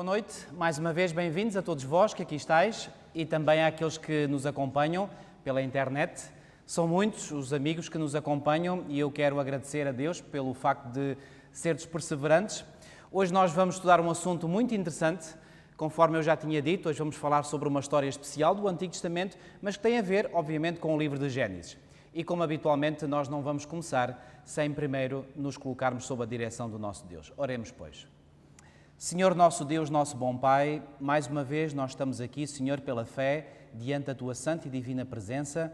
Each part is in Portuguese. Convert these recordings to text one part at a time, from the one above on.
noite. Mais uma vez, bem-vindos a todos vós que aqui estáis e também àqueles que nos acompanham pela internet. São muitos os amigos que nos acompanham e eu quero agradecer a Deus pelo facto de seres perseverantes. Hoje nós vamos estudar um assunto muito interessante, conforme eu já tinha dito. Hoje vamos falar sobre uma história especial do Antigo Testamento, mas que tem a ver, obviamente, com o livro de Gênesis. E como habitualmente, nós não vamos começar sem primeiro nos colocarmos sob a direção do nosso Deus. Oremos, pois. Senhor nosso Deus, nosso bom Pai, mais uma vez nós estamos aqui, Senhor, pela fé, diante da Tua santa e divina presença,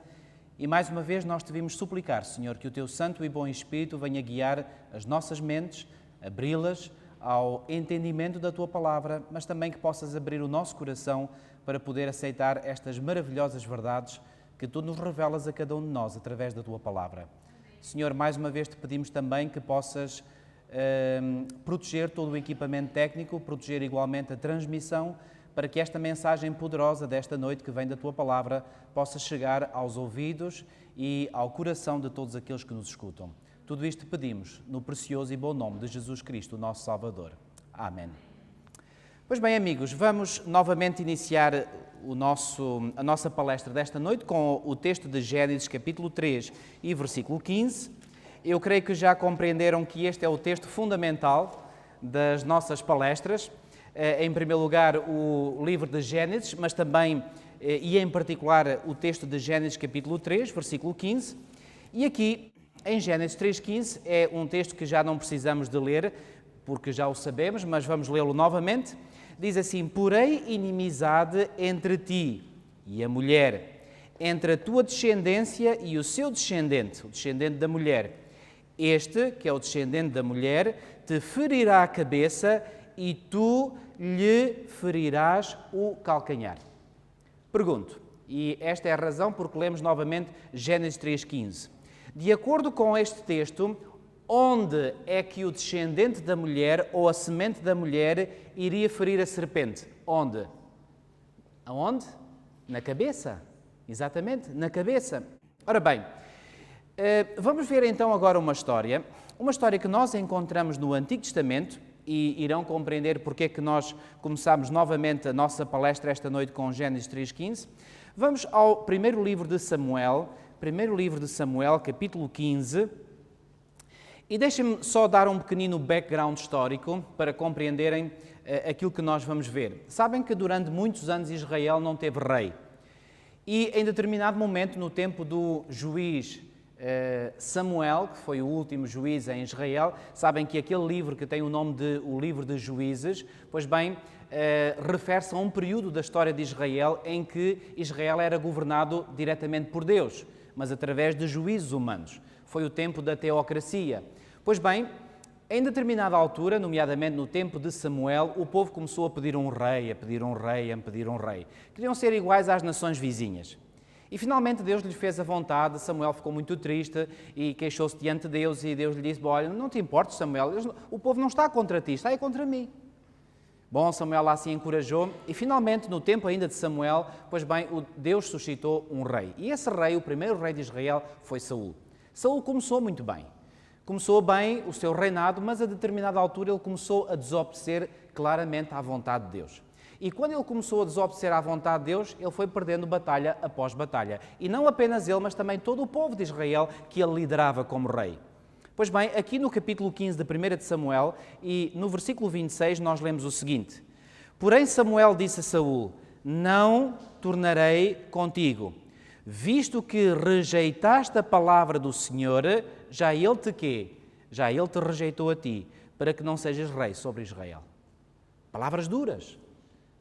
e mais uma vez nós te vimos suplicar, Senhor, que o Teu santo e bom Espírito venha guiar as nossas mentes, abri-las ao entendimento da Tua palavra, mas também que possas abrir o nosso coração para poder aceitar estas maravilhosas verdades que Tu nos revelas a cada um de nós através da Tua palavra. Senhor, mais uma vez te pedimos também que possas proteger todo o equipamento técnico, proteger igualmente a transmissão, para que esta mensagem poderosa desta noite que vem da Tua Palavra possa chegar aos ouvidos e ao coração de todos aqueles que nos escutam. Tudo isto pedimos no precioso e bom nome de Jesus Cristo, o nosso Salvador. Amém. Pois bem, amigos, vamos novamente iniciar a nossa palestra desta noite com o texto de Gênesis, capítulo 3 e versículo 15. Eu creio que já compreenderam que este é o texto fundamental das nossas palestras. Em primeiro lugar, o livro de Gênesis, mas também, e em particular, o texto de Gênesis capítulo 3, versículo 15. E aqui, em Gênesis 3,15, é um texto que já não precisamos de ler, porque já o sabemos, mas vamos lê-lo novamente. Diz assim: porém, inimizade entre ti e a mulher, entre a tua descendência e o seu descendente, o descendente da mulher. Este, que é o descendente da mulher, te ferirá a cabeça e tu lhe ferirás o calcanhar. Pergunto, e esta é a razão porque lemos novamente Gênesis 3,15. De acordo com este texto, onde é que o descendente da mulher ou a semente da mulher iria ferir a serpente? Onde? Aonde? Na cabeça. Exatamente, na cabeça. Ora bem, vamos ver então agora uma história que nós encontramos no Antigo Testamento e irão compreender porque é que nós começamos novamente a nossa palestra esta noite com Gênesis 3,15. Vamos ao primeiro livro de Samuel, capítulo 15, e deixem-me só dar um pequenino background histórico para compreenderem aquilo que nós vamos ver. Sabem que durante muitos anos Israel não teve rei e em determinado momento, no tempo do juiz Samuel, que foi o último juiz em Israel, sabem que aquele livro que tem o nome de o livro de Juízes, pois bem, refere-se a um período da história de Israel em que Israel era governado diretamente por Deus, mas através de juízes humanos. Foi o tempo da teocracia. Pois bem, em determinada altura, nomeadamente no tempo de Samuel, o povo começou a pedir um rei, a pedir um rei, a pedir um rei. Queriam ser iguais às nações vizinhas. E finalmente Deus lhe fez a vontade. Samuel ficou muito triste e queixou-se diante de Deus e Deus lhe disse: olha, não te importes, Samuel, o povo não está contra ti, está aí contra mim. Bom, Samuel lá se encorajou e finalmente, no tempo ainda de Samuel, pois bem, Deus suscitou um rei. E esse rei, o primeiro rei de Israel, foi Saul. Saul começou muito bem. Começou bem o seu reinado, mas a determinada altura ele começou a desobedecer claramente à vontade de Deus. E quando ele começou a desobedecer à vontade de Deus, ele foi perdendo batalha após batalha. E não apenas ele, mas também todo o povo de Israel que ele liderava como rei. Pois bem, aqui no capítulo 15 de 1 de Samuel e no versículo 26 nós lemos o seguinte: porém Samuel disse a Saul: não tornarei contigo, visto que rejeitaste a palavra do Senhor, já ele te quê? Já ele te rejeitou a ti, para que não sejas rei sobre Israel. Palavras duras,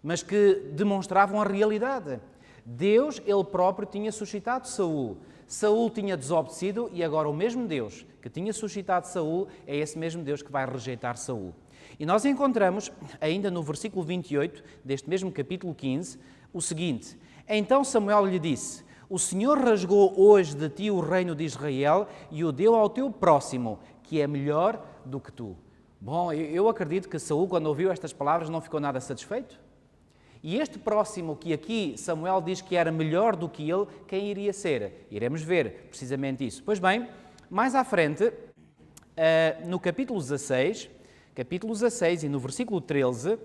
mas que demonstravam a realidade. Deus, Ele próprio, tinha suscitado Saul. Saul tinha desobedecido e agora o mesmo Deus que tinha suscitado Saul é esse mesmo Deus que vai rejeitar Saul. E nós encontramos, ainda no versículo 28 deste mesmo capítulo 15, o seguinte: então Samuel lhe disse: o Senhor rasgou hoje de ti o reino de Israel e o deu ao teu próximo, que é melhor do que tu. Bom, eu acredito que Saul, quando ouviu estas palavras, não ficou nada satisfeito. E este próximo que aqui Samuel diz que era melhor do que ele, quem iria ser? Iremos ver precisamente isso. Pois bem, mais à frente, no capítulo 16 e no versículo 13,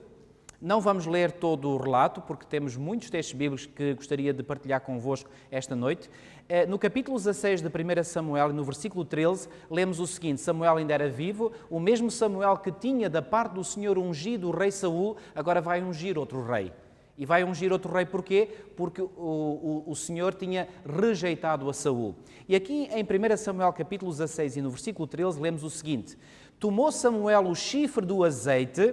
Não vamos ler todo o relato, porque temos muitos textos bíblicos que gostaria de partilhar convosco esta noite. No capítulo 16 de 1 Samuel, no versículo 13, lemos o seguinte: Samuel ainda era vivo, o mesmo Samuel que tinha da parte do Senhor ungido o rei Saul, agora vai ungir outro rei. E vai ungir outro rei porquê? Porque o Senhor tinha rejeitado a Saul. E aqui em 1 Samuel capítulo 16 e no versículo 13 lemos o seguinte: Tomou Samuel o chifre do azeite.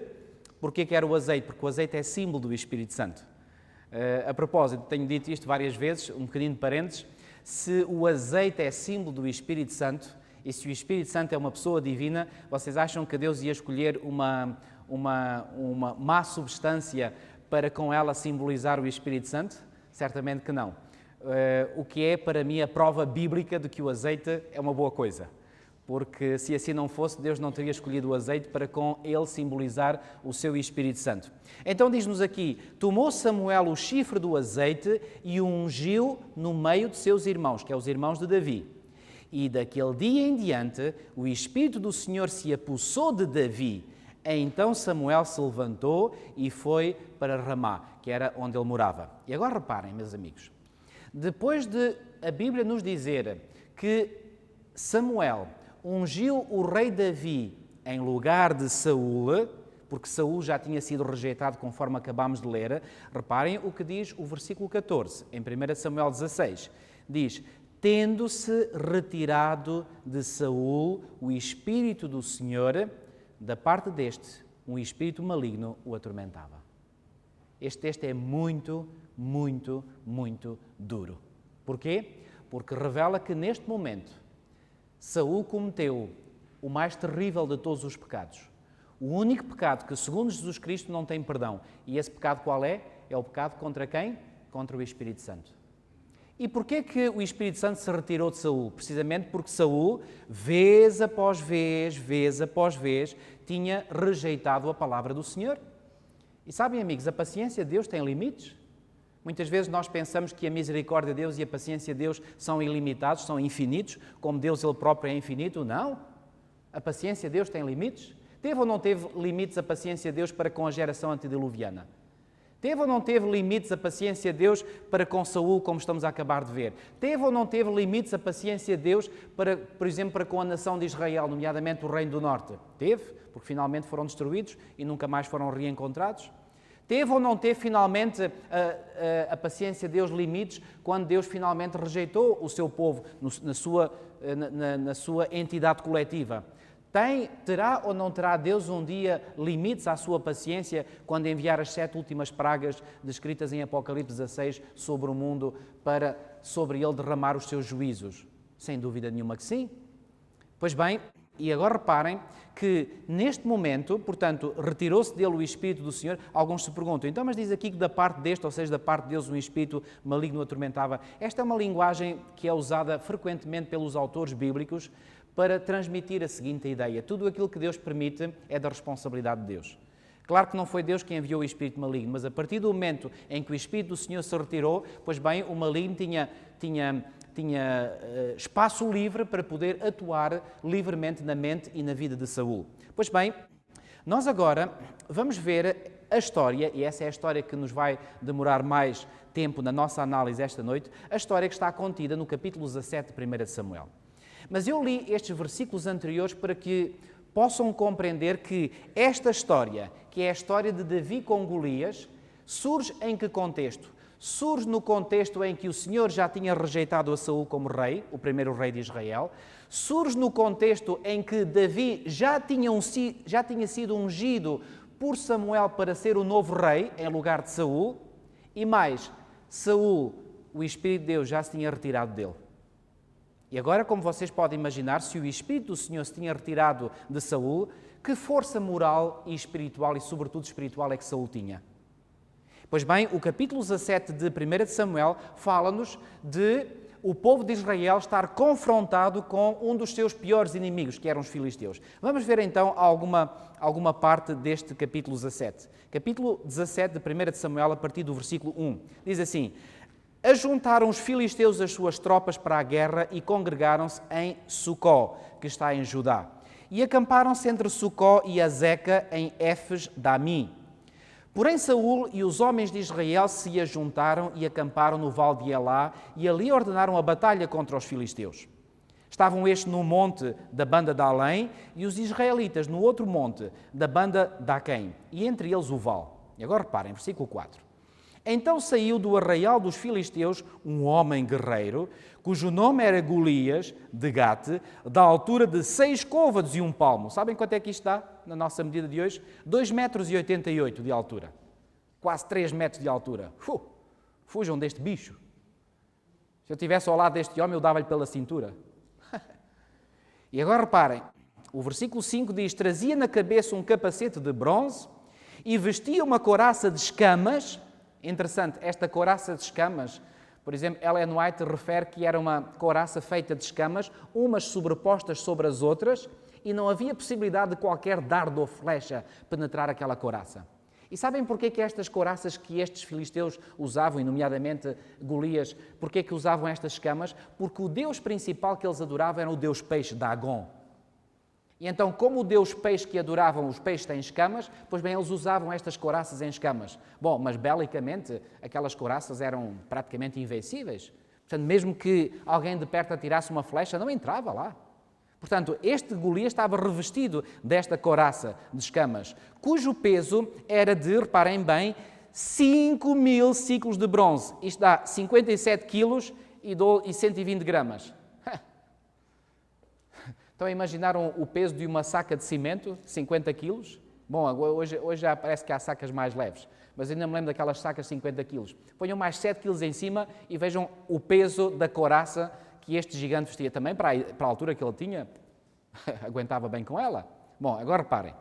Porquê que era o azeite? Porque o azeite é símbolo do Espírito Santo. A propósito, tenho dito isto várias vezes, um bocadinho de parênteses, se o azeite é símbolo do Espírito Santo e se o Espírito Santo é uma pessoa divina, vocês acham que Deus ia escolher uma má substância para com ela simbolizar o Espírito Santo? Certamente que não. O que é para mim a prova bíblica de que o azeite é uma boa coisa. Porque se assim não fosse, Deus não teria escolhido o azeite para com ele simbolizar o seu Espírito Santo. Então diz-nos aqui: tomou Samuel o chifre do azeite e o ungiu no meio de seus irmãos, que é os irmãos de Davi. E daquele dia em diante, o Espírito do Senhor se apossou de Davi. Então Samuel se levantou e foi para Ramá, que era onde ele morava. E agora reparem, meus amigos, depois de a Bíblia nos dizer que Samuel ungiu o rei Davi em lugar de Saul, porque Saul já tinha sido rejeitado, conforme acabámos de ler. Reparem o que diz o versículo 14, em 1 Samuel 16. Diz: tendo-se retirado de Saul o Espírito do Senhor, da parte deste, um espírito maligno o atormentava. Este texto é muito, muito, muito duro. Porquê? Porque revela que neste momento Saul cometeu o mais terrível de todos os pecados. O único pecado que, segundo Jesus Cristo, não tem perdão. E esse pecado qual é? É o pecado contra quem? Contra o Espírito Santo. E porquê que o Espírito Santo se retirou de Saul? Precisamente porque Saul, vez após vez, tinha rejeitado a palavra do Senhor. E sabem, amigos, a paciência de Deus tem limites. Muitas vezes nós pensamos que a misericórdia de Deus e a paciência de Deus são ilimitados, são infinitos, como Deus Ele próprio é infinito. Não. A paciência de Deus tem limites. Teve ou não teve limites a paciência de Deus para com a geração antediluviana? Teve ou não teve limites a paciência de Deus para com Saul, como estamos a acabar de ver? Teve ou não teve limites a paciência de Deus, para, por exemplo, para com a nação de Israel, nomeadamente o Reino do Norte? Teve, porque finalmente foram destruídos e nunca mais foram reencontrados. Teve ou não teve finalmente a paciência de Deus limites quando Deus finalmente rejeitou o seu povo na sua entidade coletiva? Terá ou não terá Deus um dia limites à sua paciência quando enviar as 7 últimas pragas descritas em Apocalipse 16 sobre o mundo para sobre ele derramar os seus juízos? Sem dúvida nenhuma que sim. Pois bem, e agora reparem que neste momento, portanto, retirou-se dele o Espírito do Senhor. Alguns se perguntam, então, mas diz aqui que da parte deste, ou seja, da parte de Deus, um Espírito maligno o atormentava. Esta é uma linguagem que é usada frequentemente pelos autores bíblicos para transmitir a seguinte ideia: tudo aquilo que Deus permite é da responsabilidade de Deus. Claro que não foi Deus quem enviou o Espírito maligno, mas a partir do momento em que o Espírito do Senhor se retirou, pois bem, o maligno tinha espaço livre para poder atuar livremente na mente e na vida de Saul. Pois bem, nós agora vamos ver a história, e essa é a história que nos vai demorar mais tempo na nossa análise esta noite, a história que está contida no capítulo 17 de 1 Samuel. Mas eu li estes versículos anteriores para que possam compreender que esta história, que é a história de Davi com Golias, surge em que contexto? Surge no contexto em que o Senhor já tinha rejeitado a Saul como rei, o primeiro rei de Israel. Surge no contexto em que Davi já tinha sido ungido por Samuel para ser o novo rei em lugar de Saul. E mais, Saul, o Espírito de Deus já se tinha retirado dele. E agora, como vocês podem imaginar, se o Espírito do Senhor se tinha retirado de Saul, que força moral e espiritual, e sobretudo espiritual, é que Saul tinha? Pois bem, o capítulo 17 de 1 Samuel fala-nos de o povo de Israel estar confrontado com um dos seus piores inimigos, que eram os filisteus. Vamos ver então alguma parte deste capítulo 17. Capítulo 17 de 1 Samuel, a partir do versículo 1. Diz assim: ajuntaram os filisteus as suas tropas para a guerra e congregaram-se em Sucó, que está em Judá. E acamparam-se entre Sucó e Azeca em Éfes-Damim. Porém Saul e os homens de Israel se ajuntaram e acamparam no vale de Elá e ali ordenaram a batalha contra os filisteus. Estavam estes no monte da banda de Além e os israelitas no outro monte da banda de Aquém, e entre eles o vale. E agora reparem, versículo 4. Então saiu do arraial dos filisteus um homem guerreiro, cujo nome era Golias, de Gate, da altura de 6 côvados e 1 palmo. Sabem quanto é que isto dá, na nossa medida de hoje? 2,88 metros de altura. Quase 3 metros de altura. Fujam deste bicho. Se eu estivesse ao lado deste homem, eu dava-lhe pela cintura. E agora reparem, o versículo 5 diz: trazia na cabeça um capacete de bronze e vestia uma couraça de escamas. Interessante, esta couraça de escamas, por exemplo, Ellen White refere que era uma couraça feita de escamas, umas sobrepostas sobre as outras, e não havia possibilidade de qualquer dardo ou flecha penetrar aquela couraça. E sabem porquê que estas couraças que estes filisteus usavam, e nomeadamente Golias, porquê que usavam estas escamas? Porque o deus principal que eles adoravam era o deus peixe, Dagon. E então, como o deus peixe que adoravam, os peixes têm escamas, pois bem, eles usavam estas couraças em escamas. Bom, mas belicamente, aquelas couraças eram praticamente invencíveis. Portanto, mesmo que alguém de perto atirasse uma flecha, não entrava lá. Portanto, este Golias estava revestido desta couraça de escamas, cujo peso era de, reparem bem, 5.000 ciclos de bronze. Isto dá 57 quilos e 120 gramas. Estão a imaginar o peso de uma saca de cimento, 50 quilos? Bom, hoje já parece que há sacas mais leves, mas ainda me lembro daquelas sacas de 50 quilos. Ponham mais 7 quilos em cima e vejam o peso da couraça que este gigante vestia. Também, para a altura que ele tinha, aguentava bem com ela. Bom, agora reparem.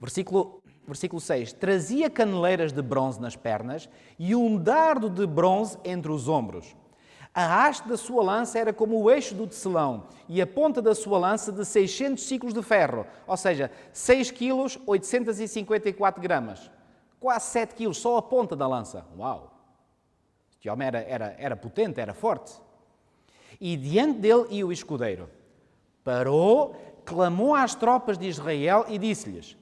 Versículo 6. Trazia caneleiras de bronze nas pernas e um dardo de bronze entre os ombros. A haste da sua lança era como o eixo do tecelão e a ponta da sua lança de 600 ciclos de ferro, ou seja, 6 quilos, 854 gramas. Quase 7 quilos, só a ponta da lança. Uau! Este homem era potente, era forte. E diante dele ia o escudeiro. Parou, clamou às tropas de Israel e disse-lhes: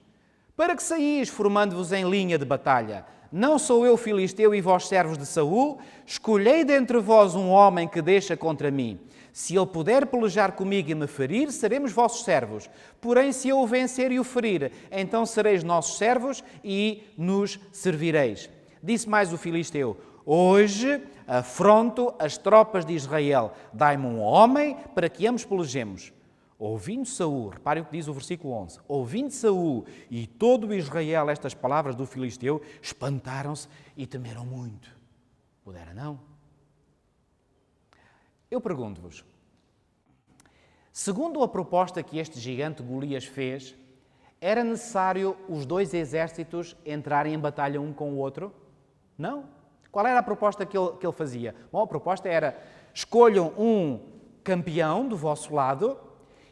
para que saís formando-vos em linha de batalha? Não sou eu filisteu e vós servos de Saul? Escolhei dentre vós um homem que deixa contra mim. Se ele puder pelejar comigo e me ferir, seremos vossos servos. Porém, se eu o vencer e o ferir, então sereis nossos servos e nos servireis. Disse mais o filisteu: hoje afronto as tropas de Israel. Dai-me um homem para que ambos pelejemos. Ouvindo Saul, reparem o que diz o versículo 11, ouvindo Saul e todo Israel estas palavras do filisteu, espantaram-se e temeram muito. Pudera não? Eu pergunto-vos, segundo a proposta que este gigante Golias fez, era necessário os dois exércitos entrarem em batalha um com o outro? Não. Qual era a proposta que ele fazia? Bom, a proposta era, escolham um campeão do vosso lado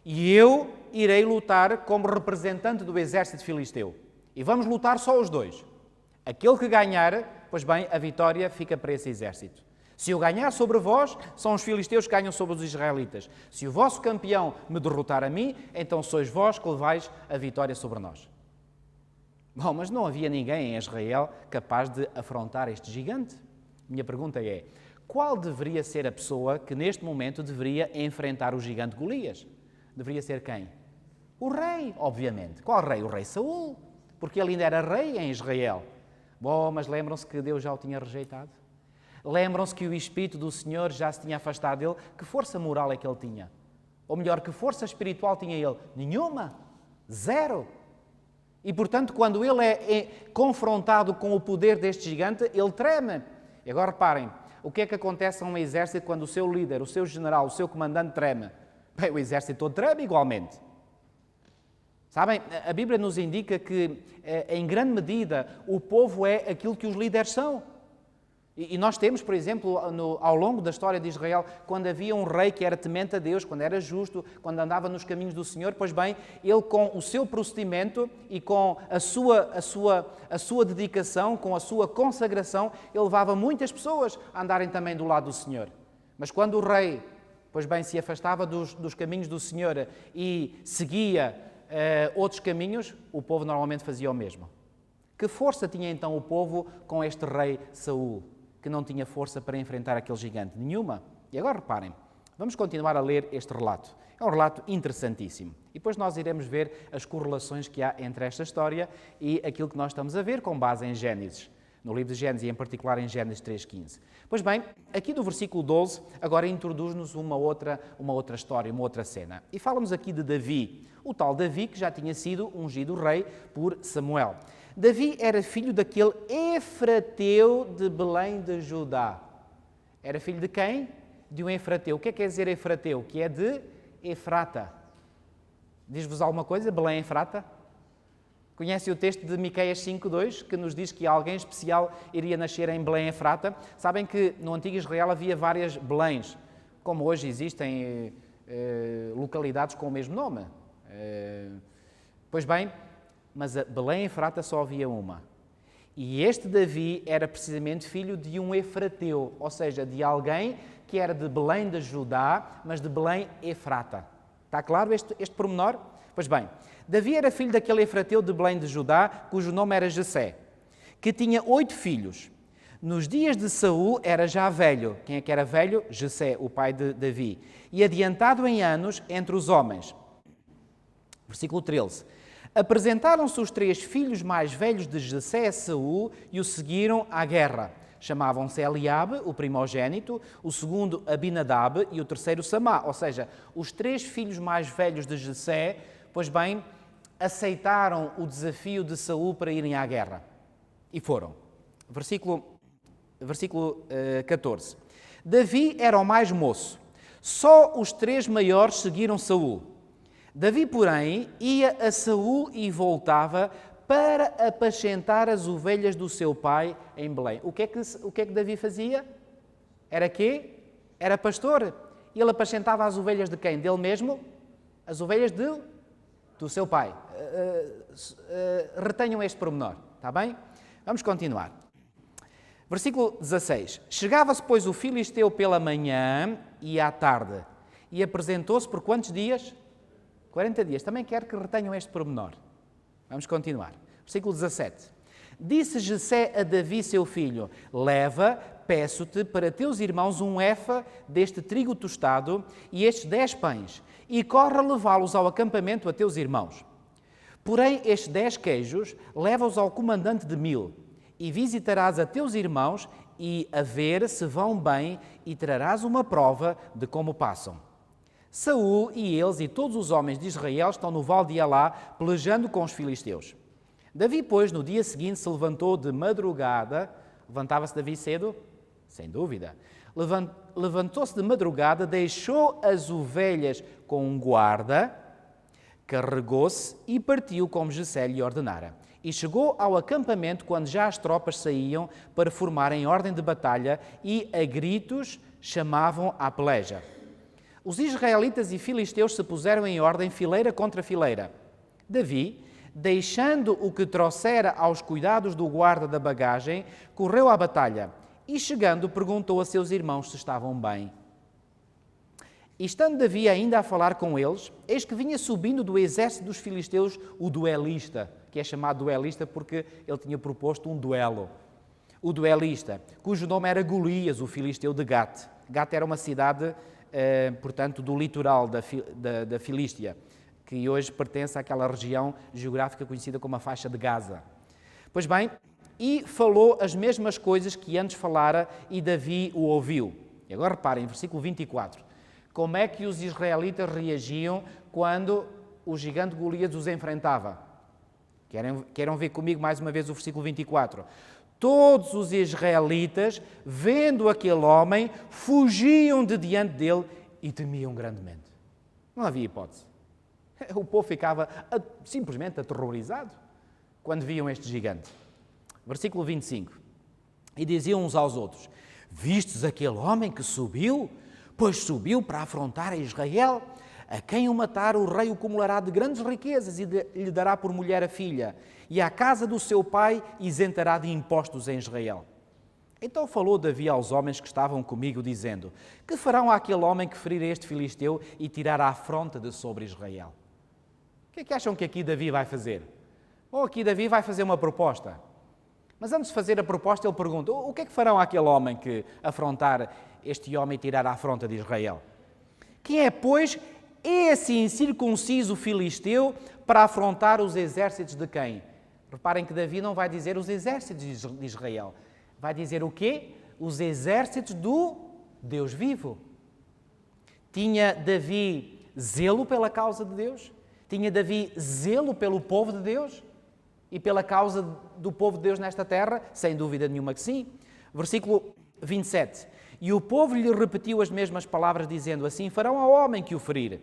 e eu irei lutar como representante do exército filisteu. E vamos lutar só os dois. Aquele que ganhar, pois bem, a vitória fica para esse exército. Se eu ganhar sobre vós, são os filisteus que ganham sobre os israelitas. Se o vosso campeão me derrotar a mim, então sois vós que levais a vitória sobre nós. Bom, mas não havia ninguém em Israel capaz de afrontar este gigante. Minha pergunta é, qual deveria ser a pessoa que neste momento deveria enfrentar o gigante Golias? Deveria ser quem? O rei, obviamente. Qual rei? O rei Saul, porque ele ainda era rei em Israel. Bom, mas lembram-se que Deus já o tinha rejeitado? Lembram-se que o Espírito do Senhor já se tinha afastado dele? Que força moral é que ele tinha? Ou melhor, que força espiritual tinha ele? Nenhuma. Zero. E, portanto, quando ele é confrontado com o poder deste gigante, ele treme. E agora reparem, o que é que acontece a um exército quando o seu líder, o seu general, o seu comandante treme? Bem, o exército todo treme igualmente. Sabem, a Bíblia nos indica que, em grande medida, o povo é aquilo que os líderes são. E nós temos, por exemplo, ao longo da história de Israel, quando havia um rei que era temente a Deus, quando era justo, quando andava nos caminhos do Senhor, pois bem, ele com o seu procedimento e com a sua dedicação, com a sua consagração, ele levava muitas pessoas a andarem também do lado do Senhor. Mas quando o rei, pois bem, se afastava dos caminhos do Senhor e seguia outros caminhos, o povo normalmente fazia o mesmo. Que força tinha então o povo com este rei Saul, que não tinha força para enfrentar aquele gigante? Nenhuma. E agora reparem, vamos continuar a ler este relato. É um relato interessantíssimo. E depois nós iremos ver as correlações que há entre esta história e aquilo que nós estamos a ver com base em Gênesis. No livro de Gênesis e em particular em Gênesis 3,15. Pois bem, aqui do versículo 12, agora introduz-nos uma outra história, uma outra cena. E fala-nos aqui de Davi, o tal Davi que já tinha sido ungido rei por Samuel. Davi era filho daquele Efrateu de Belém de Judá. Era filho de quem? De um Efrateu. O que é que quer dizer Efrateu? Que é de Efrata. Diz-vos alguma coisa, Belém Efrata? Conhecem o texto de Miqueias 5,2, que nos diz que alguém especial iria nascer em Belém Efrata? Sabem que no antigo Israel havia várias Beléns, como hoje existem localidades com o mesmo nome. Pois bem, mas a Belém Efrata só havia uma. E este Davi era precisamente filho de um Efrateu, ou seja, de alguém que era de Belém de Judá, mas de Belém Efrata. Está claro este pormenor? Pois bem, Davi era filho daquele Efrateu de Belém de Judá, cujo nome era Jessé, que tinha 8 filhos. Nos dias de Saul era já velho. Quem é que era velho? Jessé, o pai de Davi. E adiantado em anos entre os homens. Versículo 13. Apresentaram-se os 3 filhos mais velhos de Jessé a Saul e o seguiram à guerra. Chamavam-se Eliabe, o primogênito, o segundo Abinadab e o terceiro Samá. Ou seja, os 3 filhos mais velhos de Jessé, pois bem, aceitaram o desafio de Saul para irem à guerra. E foram. Versículo 14. Davi era o mais moço. Só os 3 maiores seguiram Saul. Davi, porém, ia a Saul e voltava para apacentar as ovelhas do seu pai em Belém. O que é que Davi fazia? Era quê? Era pastor. E ele apacentava as ovelhas de quem? Dele mesmo? As ovelhas do seu pai. Retenham este pormenor, está bem? Vamos continuar. Versículo 16. Chegava-se, pois, o filisteu pela manhã e à tarde, e apresentou-se por quantos dias? 40 dias. Também quero que retenham este pormenor. Vamos continuar. Versículo 17. Disse Jessé a Davi, seu filho: leva, peço-te, para teus irmãos um efa deste trigo tostado e estes 10 pães, e corre a levá-los ao acampamento a teus irmãos. Porém, estes 10 queijos, leva-os ao comandante de 1000, e visitarás a teus irmãos, e a ver se vão bem, e trarás uma prova de como passam. Saul e eles e todos os homens de Israel estão no vale de Elá, pelejando com os filisteus. Davi, pois, no dia seguinte se levantou de madrugada. Levantava-se Davi cedo? Sem dúvida. Levantou-se de madrugada, deixou as ovelhas com um guarda, carregou-se e partiu como Jessé lhe ordenara. E chegou ao acampamento quando já as tropas saíam para formarem ordem de batalha e a gritos chamavam à peleja. Os israelitas e filisteus se puseram em ordem fileira contra fileira. Davi, deixando o que trouxera aos cuidados do guarda da bagagem, correu à batalha e, chegando, perguntou a seus irmãos se estavam bem. E estando Davi ainda a falar com eles, eis que vinha subindo do exército dos filisteus o duelista, que é chamado duelista porque ele tinha proposto um duelo. O duelista, cujo nome era Golias, o filisteu de Gate. Gate era uma cidade, portanto, do litoral da Filístia, que hoje pertence àquela região geográfica conhecida como a faixa de Gaza. Pois bem, e falou as mesmas coisas que antes falara e Davi o ouviu. E agora reparem, versículo 24, como é que os israelitas reagiam quando o gigante Golias os enfrentava? Querem ver comigo mais uma vez o versículo 24? Todos os israelitas, vendo aquele homem, fugiam de diante dele e temiam grandemente. Não havia hipótese. O povo ficava simplesmente aterrorizado quando viam este gigante. Versículo 25. E diziam uns aos outros: vistes aquele homem que subiu? Pois subiu para afrontar a Israel. A quem o matar, o rei o acumulará de grandes riquezas e lhe dará por mulher a filha. E à casa do seu pai isentará de impostos em Israel. Então falou Davi aos homens que estavam comigo, dizendo: que farão àquele homem que ferir este filisteu e tirar a afronta de sobre Israel? O que é que acham que aqui Davi vai fazer? Ou aqui Davi vai fazer uma proposta. Mas antes de fazer a proposta, ele pergunta: o que é que farão àquele homem que afrontar este homem e tirar a afronta de Israel? Quem é, pois, esse incircunciso filisteu para afrontar os exércitos de quem? Reparem que Davi não vai dizer os exércitos de Israel. Vai dizer o quê? Os exércitos do Deus vivo. Tinha Davi zelo pela causa de Deus? Tinha Davi zelo pelo povo de Deus? E pela causa do povo de Deus nesta terra? Sem dúvida nenhuma que sim. Versículo 27. E o povo lhe repetiu as mesmas palavras, dizendo: assim farão ao homem que o ferir.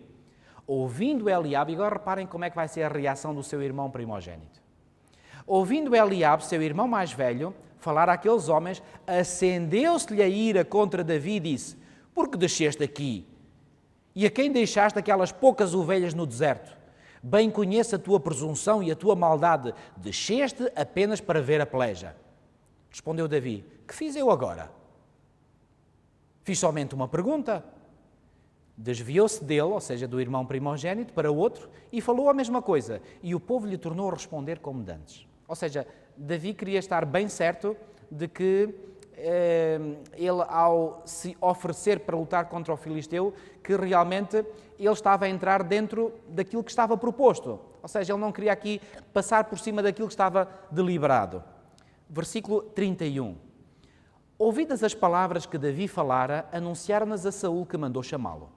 Ouvindo Eliabe, e agora reparem como é que vai ser a reação do seu irmão primogênito. Ouvindo Eliabe, seu irmão mais velho, falar àqueles homens, acendeu-se-lhe a ira contra Davi e disse: por que desceste aqui? E a quem deixaste aquelas poucas ovelhas no deserto? Bem conheço a tua presunção e a tua maldade. Desceste apenas para ver a peleja. Respondeu Davi: que fiz eu agora? Fiz somente uma pergunta. Desviou-se dele, ou seja, do irmão primogênito, para outro, e falou a mesma coisa. E o povo lhe tornou a responder como dantes. Ou seja, Davi queria estar bem certo de que ele, ao se oferecer para lutar contra o filisteu, que realmente ele estava a entrar dentro daquilo que estava proposto. Ou seja, ele não queria aqui passar por cima daquilo que estava deliberado. Versículo 31. Ouvidas as palavras que Davi falara, anunciaram-nas a Saul, que mandou chamá-lo.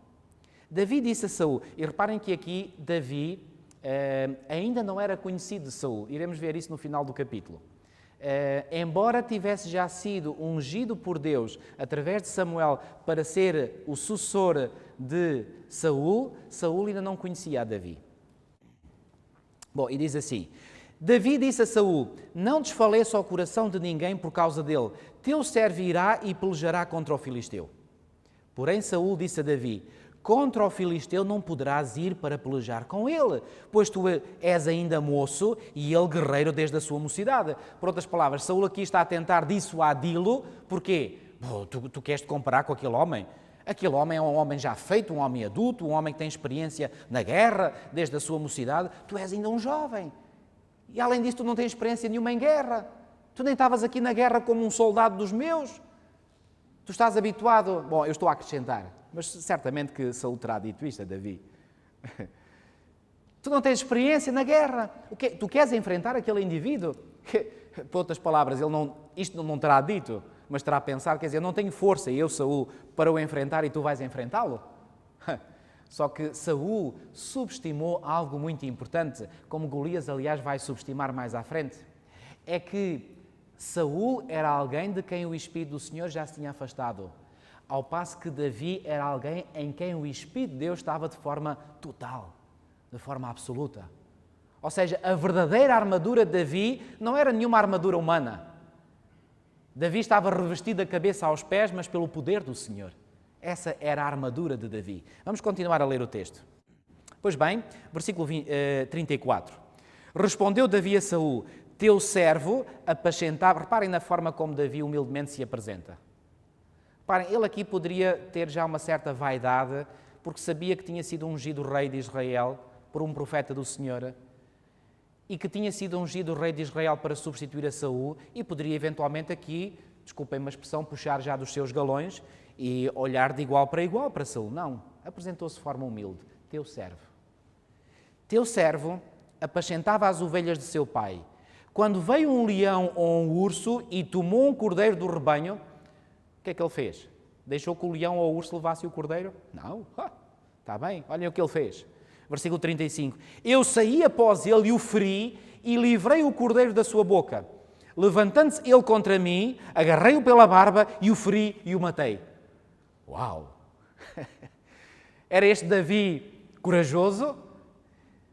Davi disse a Saul, e reparem que aqui Davi ainda não era conhecido de Saul, iremos ver isso no final do capítulo. Embora tivesse já sido ungido por Deus através de Samuel para ser o sucessor de Saul, Saul ainda não conhecia a Davi. Bom, e diz assim: Davi disse a Saul: não desfaleça o coração de ninguém por causa dele, teu servo irá e pelejará contra o filisteu. Porém Saul disse a Davi: contra o filisteu não poderás ir para pelejar com ele, pois tu és ainda moço e ele guerreiro desde a sua mocidade. Por outras palavras, Saul aqui está a tentar dissuadi-lo. Porquê? Tu queres te comparar com aquele homem? Aquele homem é um homem já feito, um homem adulto, um homem que tem experiência na guerra desde a sua mocidade. Tu és ainda um jovem. E além disso, tu não tens experiência nenhuma em guerra. Tu nem estavas aqui na guerra como um soldado dos meus. Tu estás habituado... Bom, eu estou a acrescentar, mas certamente que Saul terá dito isto a Davi. Tu não tens experiência na guerra. Tu queres enfrentar aquele indivíduo? Por outras palavras, isto não terá dito, mas terá pensado, quer dizer, eu não tenho força, eu, Saul, para o enfrentar e tu vais enfrentá-lo? Só que Saul subestimou algo muito importante, como Golias, aliás, vai subestimar mais à frente. É que Saul era alguém de quem o Espírito do Senhor já se tinha afastado, ao passo que Davi era alguém em quem o Espírito de Deus estava de forma total, de forma absoluta. Ou seja, a verdadeira armadura de Davi não era nenhuma armadura humana. Davi estava revestido da cabeça aos pés, mas pelo poder do Senhor. Essa era a armadura de Davi. Vamos continuar a ler o texto. Pois bem, versículo 34. Respondeu Davi a Saul: teu servo apacentava... Reparem na forma como Davi humildemente se apresenta. Reparem, ele aqui poderia ter já uma certa vaidade, porque sabia que tinha sido ungido rei de Israel por um profeta do Senhor e que tinha sido ungido rei de Israel para substituir a Saul, e poderia eventualmente aqui, desculpem-me a expressão, puxar já dos seus galões e olhar de igual para Saul. Não, apresentou-se de forma humilde. Teu servo apacentava as ovelhas de seu pai. Quando veio um leão ou um urso e tomou um cordeiro do rebanho, o que é que ele fez? Deixou que o leão ou o urso levasse o cordeiro? Não. Está bem, olhem o que ele fez. Versículo 35. Eu saí após ele e o feri e livrei o cordeiro da sua boca. Levantando-se ele contra mim, agarrei-o pela barba e o feri e o matei. Uau! Era este Davi corajoso?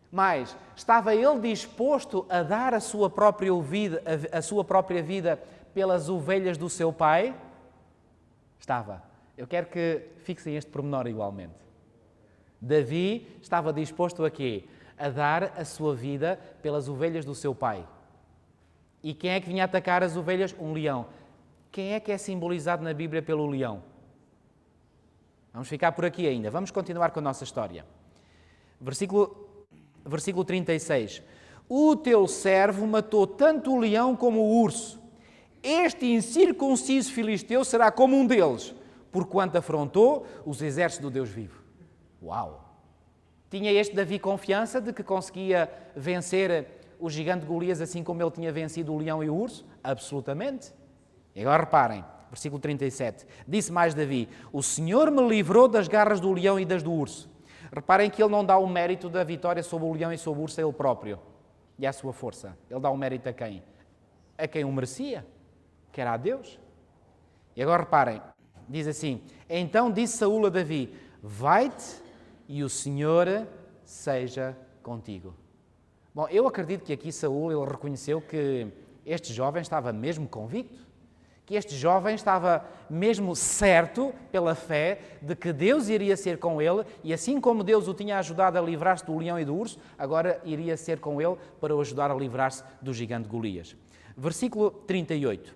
Mas estava ele disposto a dar a sua própria vida pelas ovelhas do seu pai? Estava. Eu quero que fixem este pormenor igualmente. Davi estava disposto a quê? A dar a sua vida pelas ovelhas do seu pai. E quem é que vinha atacar as ovelhas? Um leão. Quem é que é simbolizado na Bíblia pelo leão? Vamos ficar por aqui ainda. Vamos continuar com a nossa história. Versículo 36. O teu servo matou tanto o leão como o urso, este incircunciso filisteu será como um deles, porquanto afrontou os exércitos do Deus vivo. Uau! Tinha este Davi confiança de que conseguia vencer o gigante Golias assim como ele tinha vencido o leão e o urso? Absolutamente. E agora reparem, versículo 37. Disse mais Davi: o Senhor me livrou das garras do leão e das do urso. Reparem que ele não dá o mérito da vitória sobre o leão e sobre o urso a ele próprio e à sua força. Ele dá o mérito a quem? A quem o merecia, que era a Deus. E agora reparem, diz assim: então disse Saúl a Davi: vai-te e o Senhor seja contigo. Bom, eu acredito que aqui Saúl ele reconheceu que este jovem estava mesmo convicto, que este jovem estava mesmo certo pela fé de que Deus iria ser com ele e assim como Deus o tinha ajudado a livrar-se do leão e do urso, agora iria ser com ele para o ajudar a livrar-se do gigante Golias. Versículo 38.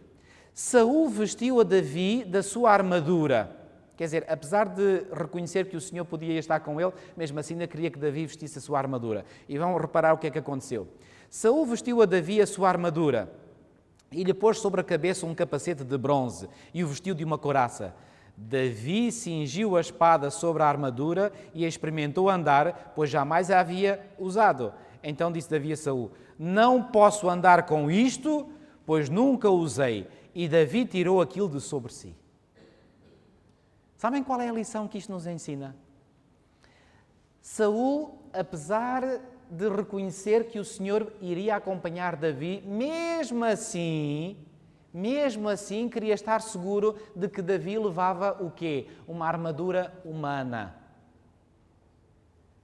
Saúl vestiu a Davi da sua armadura. Quer dizer, apesar de reconhecer que o Senhor podia estar com ele, mesmo assim ainda queria que Davi vestisse a sua armadura. E vão reparar o que é que aconteceu. Saúl vestiu a Davi a sua armadura e lhe pôs sobre a cabeça um capacete de bronze e o vestiu de uma couraça. Davi cingiu a espada sobre a armadura e experimentou andar, pois jamais a havia usado. Então disse Davi a Saúl: não posso andar com isto, pois nunca usei. E Davi tirou aquilo de sobre si. Sabem qual é a lição que isto nos ensina? Saúl, apesar de reconhecer que o Senhor iria acompanhar Davi, mesmo assim queria estar seguro de que Davi levava o quê? Uma armadura humana.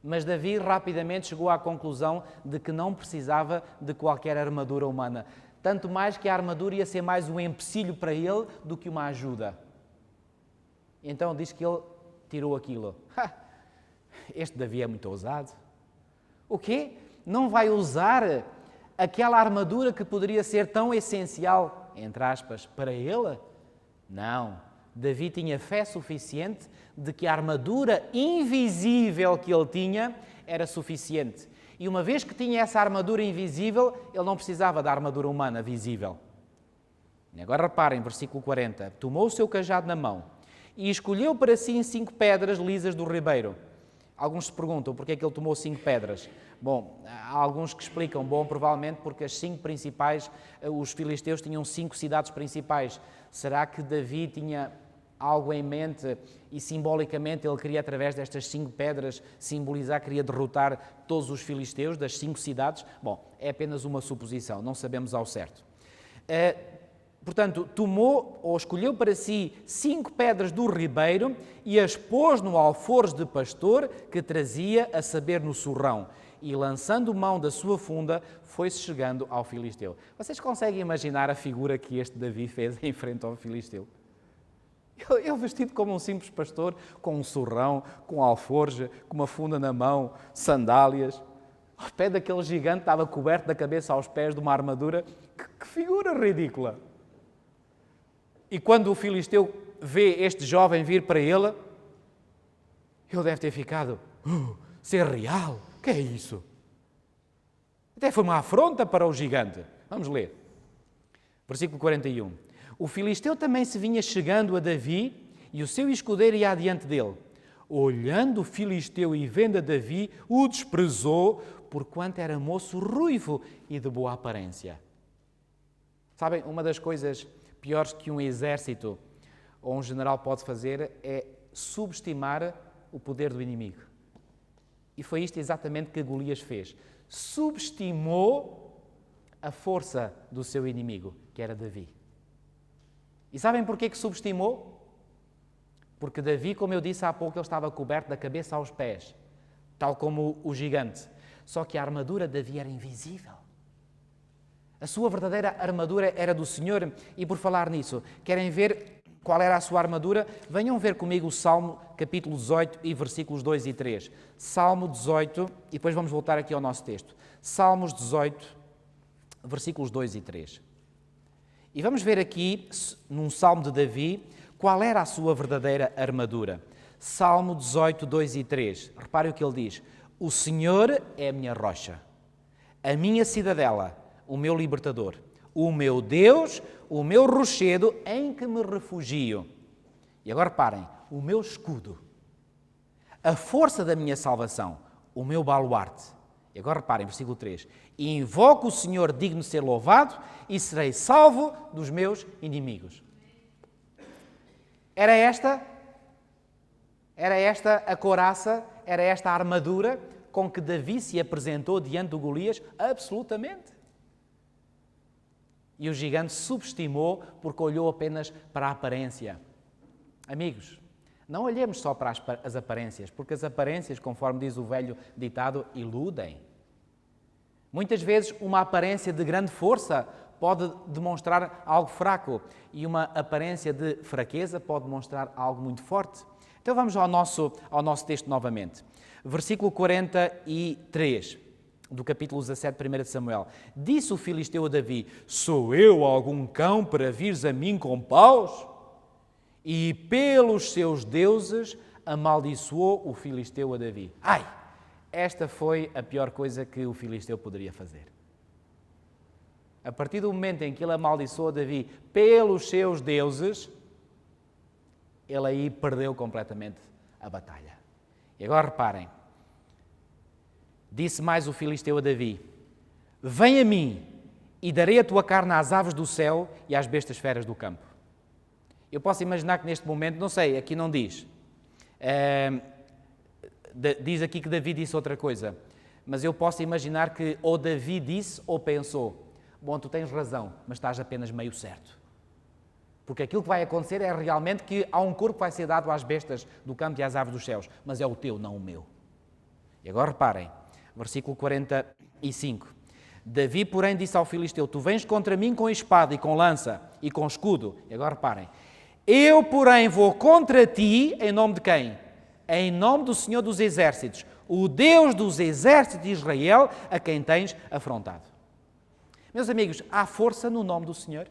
Mas Davi rapidamente chegou à conclusão de que não precisava de qualquer armadura humana. Tanto mais que a armadura ia ser mais um empecilho para ele do que uma ajuda. Então diz que ele tirou aquilo. Este Davi é muito ousado. O quê? Não vai usar aquela armadura que poderia ser tão essencial, entre aspas, para ele? Não. Davi tinha fé suficiente de que a armadura invisível que ele tinha era suficiente. E uma vez que tinha essa armadura invisível, ele não precisava da armadura humana visível. E agora reparem, versículo 40. Tomou o seu cajado na mão e escolheu para si 5 pedras lisas do ribeiro. Alguns se perguntam porque é que ele tomou 5 pedras. Bom, há alguns que explicam, provavelmente porque as 5 principais, os filisteus tinham 5 cidades principais. Será que Davi tinha algo em mente e simbolicamente ele queria, através destas 5 pedras, simbolizar, queria derrotar todos os filisteus das 5 cidades? Bom, é apenas uma suposição, não sabemos ao certo. Portanto, tomou ou escolheu para si 5 pedras do ribeiro e as pôs no alforje de pastor que trazia, a saber, no surrão. E, lançando mão da sua funda, foi-se chegando ao filisteu. Vocês conseguem imaginar a figura que este Davi fez em frente ao filisteu? Ele vestido como um simples pastor, com um surrão, com um alforje, com uma funda na mão, sandálias. Ao pé daquele gigante, estava coberto da cabeça aos pés de uma armadura. Que figura ridícula! E quando o filisteu vê este jovem vir para ele deve ter ficado: ser real? O que é isso? Até foi uma afronta para o gigante. Vamos ler. Versículo 41. O filisteu também se vinha chegando a Davi e o seu escudeiro ia adiante dele. Olhando o filisteu e vendo a Davi, o desprezou, porquanto era moço ruivo e de boa aparência. Sabem, uma das coisas piores que um exército ou um general pode fazer é subestimar o poder do inimigo. E foi isto exatamente que Golias fez. Subestimou a força do seu inimigo, que era Davi. E sabem porquê que subestimou? Porque Davi, como eu disse há pouco, ele estava coberto da cabeça aos pés, tal como o gigante. Só que a armadura de Davi era invisível. A sua verdadeira armadura era do Senhor. E por falar nisso, querem ver qual era a sua armadura? Venham ver comigo o Salmo, capítulo 18 e versículos 2 e 3. Salmo 18, e depois vamos voltar aqui ao nosso texto. Salmos 18, versículos 2 e 3. E vamos ver aqui, num Salmo de Davi, qual era a sua verdadeira armadura. Salmo 18, 2 e 3. Reparem o que ele diz. O Senhor é a minha rocha, a minha cidadela, o meu libertador. o meu Deus, o meu rochedo em que me refugio. E agora reparem, o meu escudo, a força da minha salvação, o meu baluarte. E agora reparem, versículo 3. E invoco o Senhor digno de ser louvado e serei salvo dos meus inimigos. Era esta a couraça, era esta a armadura com que Davi se apresentou diante de Golias? Absolutamente. E o gigante subestimou porque olhou apenas para a aparência. Amigos, não olhemos só para as aparências, porque as aparências, conforme diz o velho ditado, iludem. Muitas vezes uma aparência de grande força pode demonstrar algo fraco e uma aparência de fraqueza pode demonstrar algo muito forte. Então vamos ao nosso texto novamente. Versículo 43 do capítulo 17, 1 de Samuel. Disse o filisteu a Davi: sou eu algum cão para vires a mim com paus? E pelos seus deuses amaldiçoou o filisteu a Davi. Ai! Esta foi a pior coisa que o filisteu poderia fazer. A partir do momento em que ele amaldiçoou Davi pelos seus deuses, ele aí perdeu completamente a batalha. E agora reparem, disse mais o filisteu a Davi: vem a mim e darei a tua carne às aves do céu e às bestas feras do campo. Eu posso imaginar que neste momento, não sei, aqui não diz, diz aqui que Davi disse outra coisa, mas eu posso imaginar que ou Davi disse ou pensou: bom, tu tens razão, mas estás apenas meio certo. Porque aquilo que vai acontecer é realmente que há um corpo que vai ser dado às bestas do campo e às aves dos céus, mas é o teu, não o meu. E agora reparem, versículo 45. Davi, porém, disse ao filisteu: tu vens contra mim com espada e com lança e com escudo. E agora reparem, eu, porém, vou contra ti em nome de quem? Em nome do Senhor dos Exércitos, o Deus dos exércitos de Israel, a quem tens afrontado. Meus amigos, há força no nome do Senhor.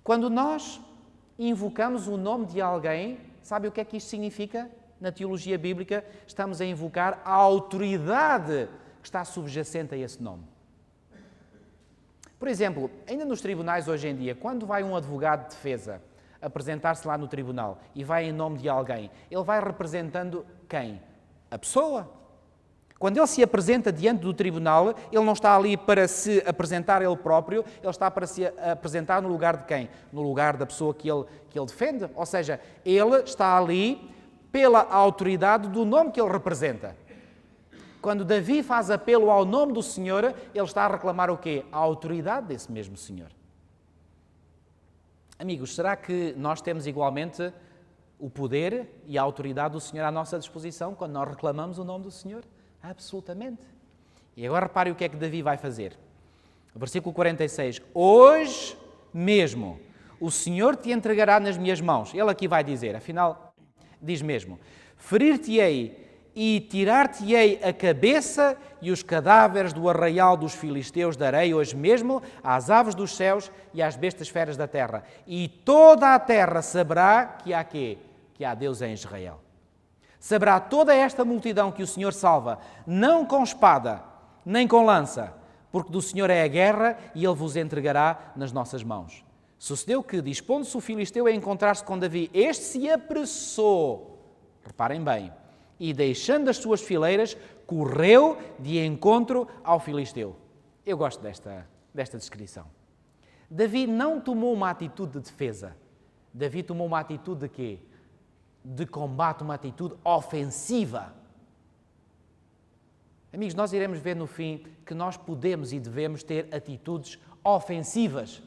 Quando nós invocamos o nome de alguém, sabe o que é que isto significa? Na teologia bíblica, estamos a invocar a autoridade que está subjacente a esse nome. Por exemplo, ainda nos tribunais hoje em dia, quando vai um advogado de defesa apresentar-se lá no tribunal e vai em nome de alguém, ele vai representando quem? A pessoa. Quando ele se apresenta diante do tribunal, ele não está ali para se apresentar ele próprio, ele está para se apresentar no lugar de quem? No lugar da pessoa que ele defende. Ou seja, ele está ali pela autoridade do nome que ele representa. Quando Davi faz apelo ao nome do Senhor, ele está a reclamar o quê? A autoridade desse mesmo Senhor. Amigos, será que nós temos igualmente o poder e a autoridade do Senhor à nossa disposição quando nós reclamamos o nome do Senhor? Absolutamente. E agora repare o que é que Davi vai fazer. Versículo 46. Hoje mesmo o Senhor te entregará nas minhas mãos. Ele aqui vai dizer, afinal, diz mesmo: ferir-te-ei e tirar-te-ei a cabeça e os cadáveres do arraial dos filisteus darei hoje mesmo às aves dos céus e às bestas feras da terra. E toda a terra saberá que há quê? Que há Deus em Israel. Saberá toda esta multidão que o Senhor salva, não com espada, nem com lança, porque do Senhor é a guerra e Ele vos entregará nas nossas mãos. Sucedeu que, dispondo-se o filisteu a encontrar-se com Davi, este se apressou, reparem bem, e deixando as suas fileiras, correu de encontro ao filisteu. Eu gosto desta descrição. Davi não tomou uma atitude de defesa. Davi tomou uma atitude de quê? De combate, uma atitude ofensiva. Amigos, nós iremos ver no fim que nós podemos e devemos ter atitudes ofensivas.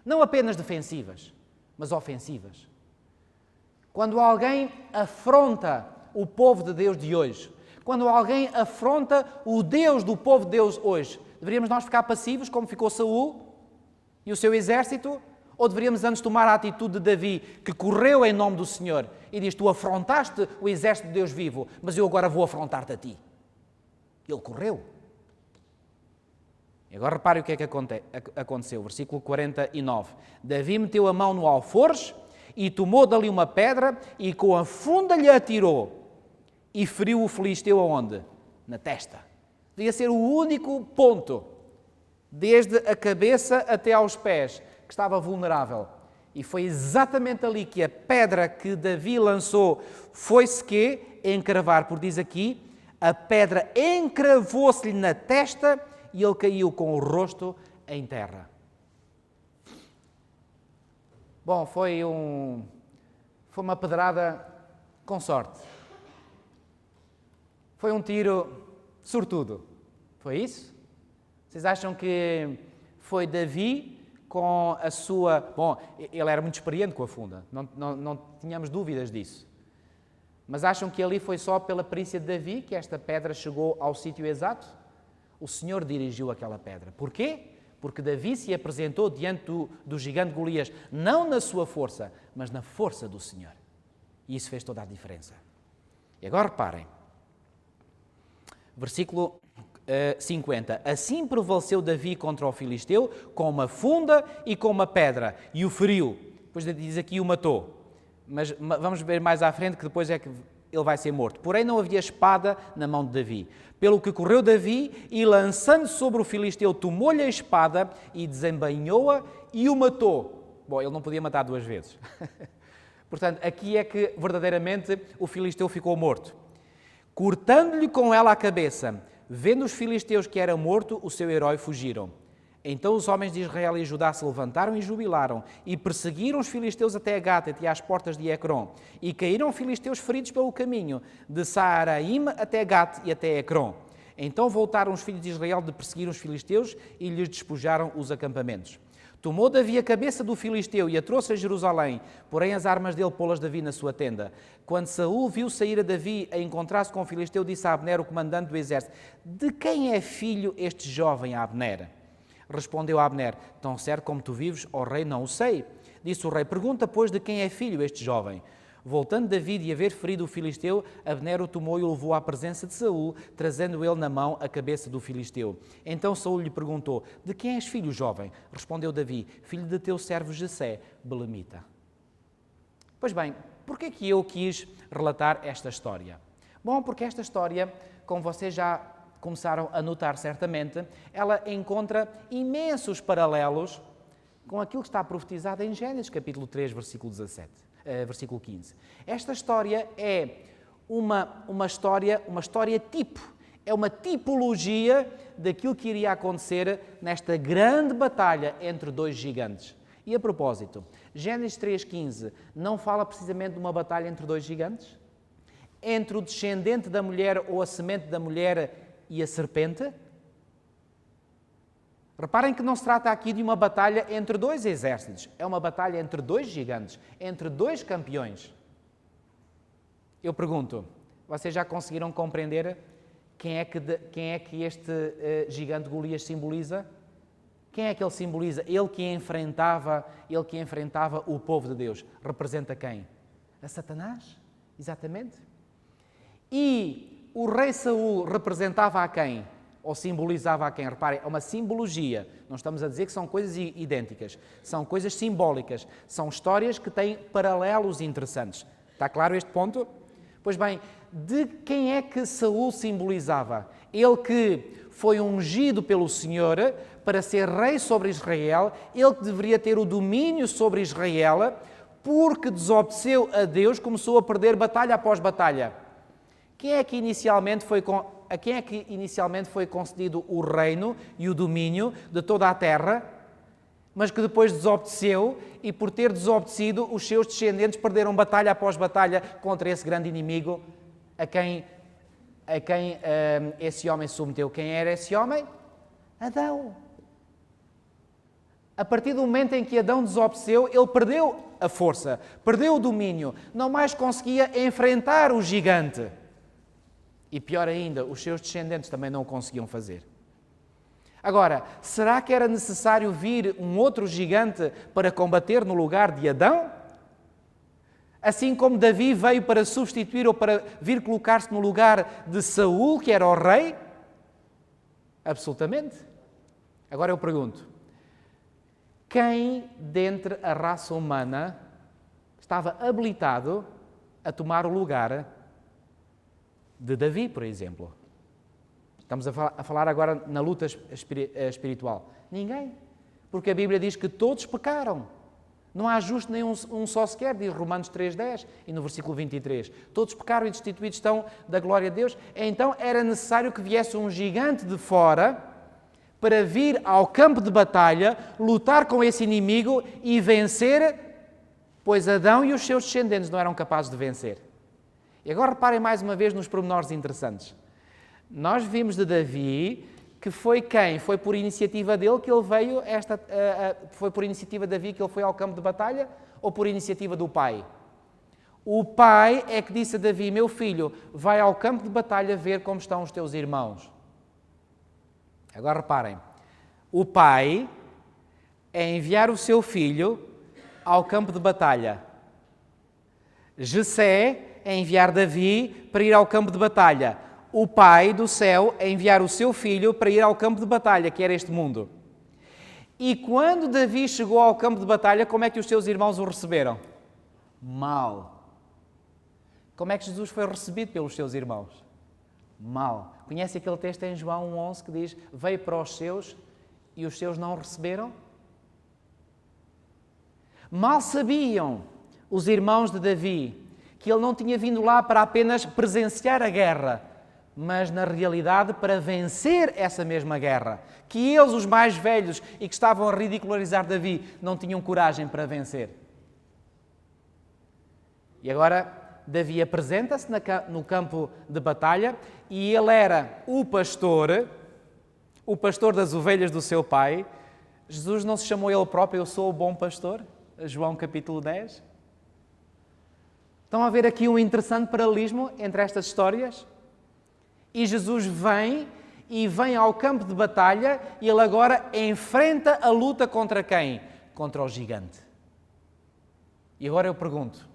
Não apenas defensivas, mas ofensivas. Quando alguém afronta o povo de Deus de hoje, quando alguém afronta o Deus do povo de Deus hoje, deveríamos nós ficar passivos como ficou Saul e o seu exército? Ou deveríamos antes tomar a atitude de Davi, que correu em nome do Senhor e diz: tu afrontaste o exército de Deus vivo, mas eu agora vou afrontar-te a ti. Ele correu. E agora repare o que é que aconteceu. Versículo 49. Davi meteu a mão no alforje e tomou dali uma pedra e com a funda lhe atirou e feriu o filisteu aonde? Na testa. Devia ser o único ponto desde a cabeça até aos pés, que estava vulnerável. E foi exatamente ali que a pedra que Davi lançou foi-se que encravar, por diz aqui, a pedra encravou-se-lhe na testa e ele caiu com o rosto em terra. Bom, foi uma pedrada com sorte. Foi um tiro sortudo. Foi isso? Vocês acham que foi Davi com a sua... Bom, ele era muito experiente com a funda, não tínhamos dúvidas disso. Mas acham que ali foi só pela perícia de Davi que esta pedra chegou ao sítio exato? O Senhor dirigiu aquela pedra. Porquê? Porque Davi se apresentou diante do gigante Golias, não na sua força, mas na força do Senhor. E isso fez toda a diferença. E agora reparem, versículo 50. Assim prevaleceu Davi contra o filisteu com uma funda e com uma pedra, e o feriu. Depois diz aqui o matou. Mas vamos ver mais à frente que depois é que ele vai ser morto. Porém não havia espada na mão de Davi. Pelo que correu Davi e, lançando sobre o filisteu, tomou-lhe a espada e desembainhou-a e o matou. Bom, ele não podia matar duas vezes. Portanto, aqui é que verdadeiramente o filisteu ficou morto. Cortando-lhe com ela a cabeça, vendo os filisteus que era morto, o seu herói fugiram. Então os homens de Israel e Judá se levantaram e jubilaram, e perseguiram os filisteus até a Gata, até às portas de Ecrom. E caíram filisteus feridos pelo caminho, de Saaraim até Gate e até Ecrom. Então voltaram os filhos de Israel de perseguir os filisteus e lhes despojaram os acampamentos. Tomou Davi a cabeça do filisteu e a trouxe a Jerusalém, porém as armas dele pô-las Davi na sua tenda. Quando Saul viu sair a Davi a encontrar-se com o filisteu, disse a Abner, o comandante do exército: de quem é filho este jovem Abner? Respondeu Abner: tão certo como tu vives, ó rei, não o sei. Disse o rei: pergunta, pois, de quem é filho este jovem? Voltando Davi de haver ferido o filisteu, Abner o tomou e o levou à presença de Saul, trazendo ele na mão a cabeça do filisteu. Então Saul lhe perguntou: de quem és filho, jovem? Respondeu Davi: filho de teu servo Jessé, belemita. Pois bem, por que é que eu quis relatar esta história? Bom, porque esta história, como vocês já começaram a notar certamente, ela encontra imensos paralelos com aquilo que está profetizado em Gênesis, capítulo 3, versículo 15. Esta história é uma história tipo, é uma tipologia daquilo que iria acontecer nesta grande batalha entre dois gigantes. E a propósito, Gênesis 3,15 não fala precisamente de uma batalha entre dois gigantes? Entre o descendente da mulher ou a semente da mulher e a serpente? Reparem que não se trata aqui de uma batalha entre dois exércitos, é uma batalha entre dois gigantes, entre dois campeões. Eu pergunto, vocês já conseguiram compreender quem é que este gigante Golias simboliza? Quem é que ele simboliza? Ele que enfrentava o povo de Deus. Representa quem? A Satanás, exatamente. E o rei Saul representava a quem? Ou simbolizava a quem? Reparem, é uma simbologia. Não estamos a dizer que são coisas idênticas. São coisas simbólicas. São histórias que têm paralelos interessantes. Está claro este ponto? Pois bem, de quem é que Saul simbolizava? Ele que foi ungido pelo Senhor para ser rei sobre Israel, ele que deveria ter o domínio sobre Israel, porque desobedeceu a Deus, começou a perder batalha após batalha. A quem é que inicialmente foi concedido o reino e o domínio de toda a terra, mas que depois desobedeceu e, por ter desobedecido, os seus descendentes perderam batalha após batalha contra esse grande inimigo a quem esse homem se submeteu. Quem era esse homem? Adão. A partir do momento em que Adão desobedeceu, ele perdeu a força, perdeu o domínio, não mais conseguia enfrentar o gigante. E pior ainda, os seus descendentes também não o conseguiam fazer. Agora, será que era necessário vir um outro gigante para combater no lugar de Adão? Assim como Davi veio para substituir ou para vir colocar-se no lugar de Saul, que era o rei? Absolutamente. Agora eu pergunto, quem dentre a raça humana estava habilitado a tomar o lugar de Davi, por exemplo? Estamos a falar agora na luta espiritual. Ninguém. Porque a Bíblia diz que todos pecaram. Não há justo nem um só sequer, diz Romanos 3,10 e no versículo 23. Todos pecaram e destituídos estão da glória de Deus. Então era necessário que viesse um gigante de fora para vir ao campo de batalha, lutar com esse inimigo e vencer, pois Adão e os seus descendentes não eram capazes de vencer. E agora reparem mais uma vez nos pormenores interessantes. Nós vimos de Davi que foi quem? Foi por iniciativa dele que ele veio, foi por iniciativa de Davi que ele foi ao campo de batalha ou por iniciativa do pai? O pai é que disse a Davi, meu filho, vai ao campo de batalha ver como estão os teus irmãos. Agora reparem, o pai é enviar o seu filho ao campo de batalha. Jessé é enviar Davi para ir ao campo de batalha. O Pai do céu é enviar o seu filho para ir ao campo de batalha, que era este mundo. E quando Davi chegou ao campo de batalha, como é que os seus irmãos o receberam? Mal. Como é que Jesus foi recebido pelos seus irmãos? Mal. Conhece aquele texto em João 1,11 que diz, veio para os seus e os seus não o receberam? Mal sabiam os irmãos de Davi que ele não tinha vindo lá para apenas presenciar a guerra, mas na realidade para vencer essa mesma guerra. Que eles, os mais velhos e que estavam a ridicularizar Davi, não tinham coragem para vencer. E agora Davi apresenta-se no campo de batalha e ele era o pastor das ovelhas do seu pai. Jesus não se chamou ele próprio, eu sou o bom pastor? João capítulo 10. Estão a ver aqui um interessante paralelismo entre estas histórias? E Jesus vem ao campo de batalha e ele agora enfrenta a luta contra quem? Contra o gigante. E agora eu pergunto,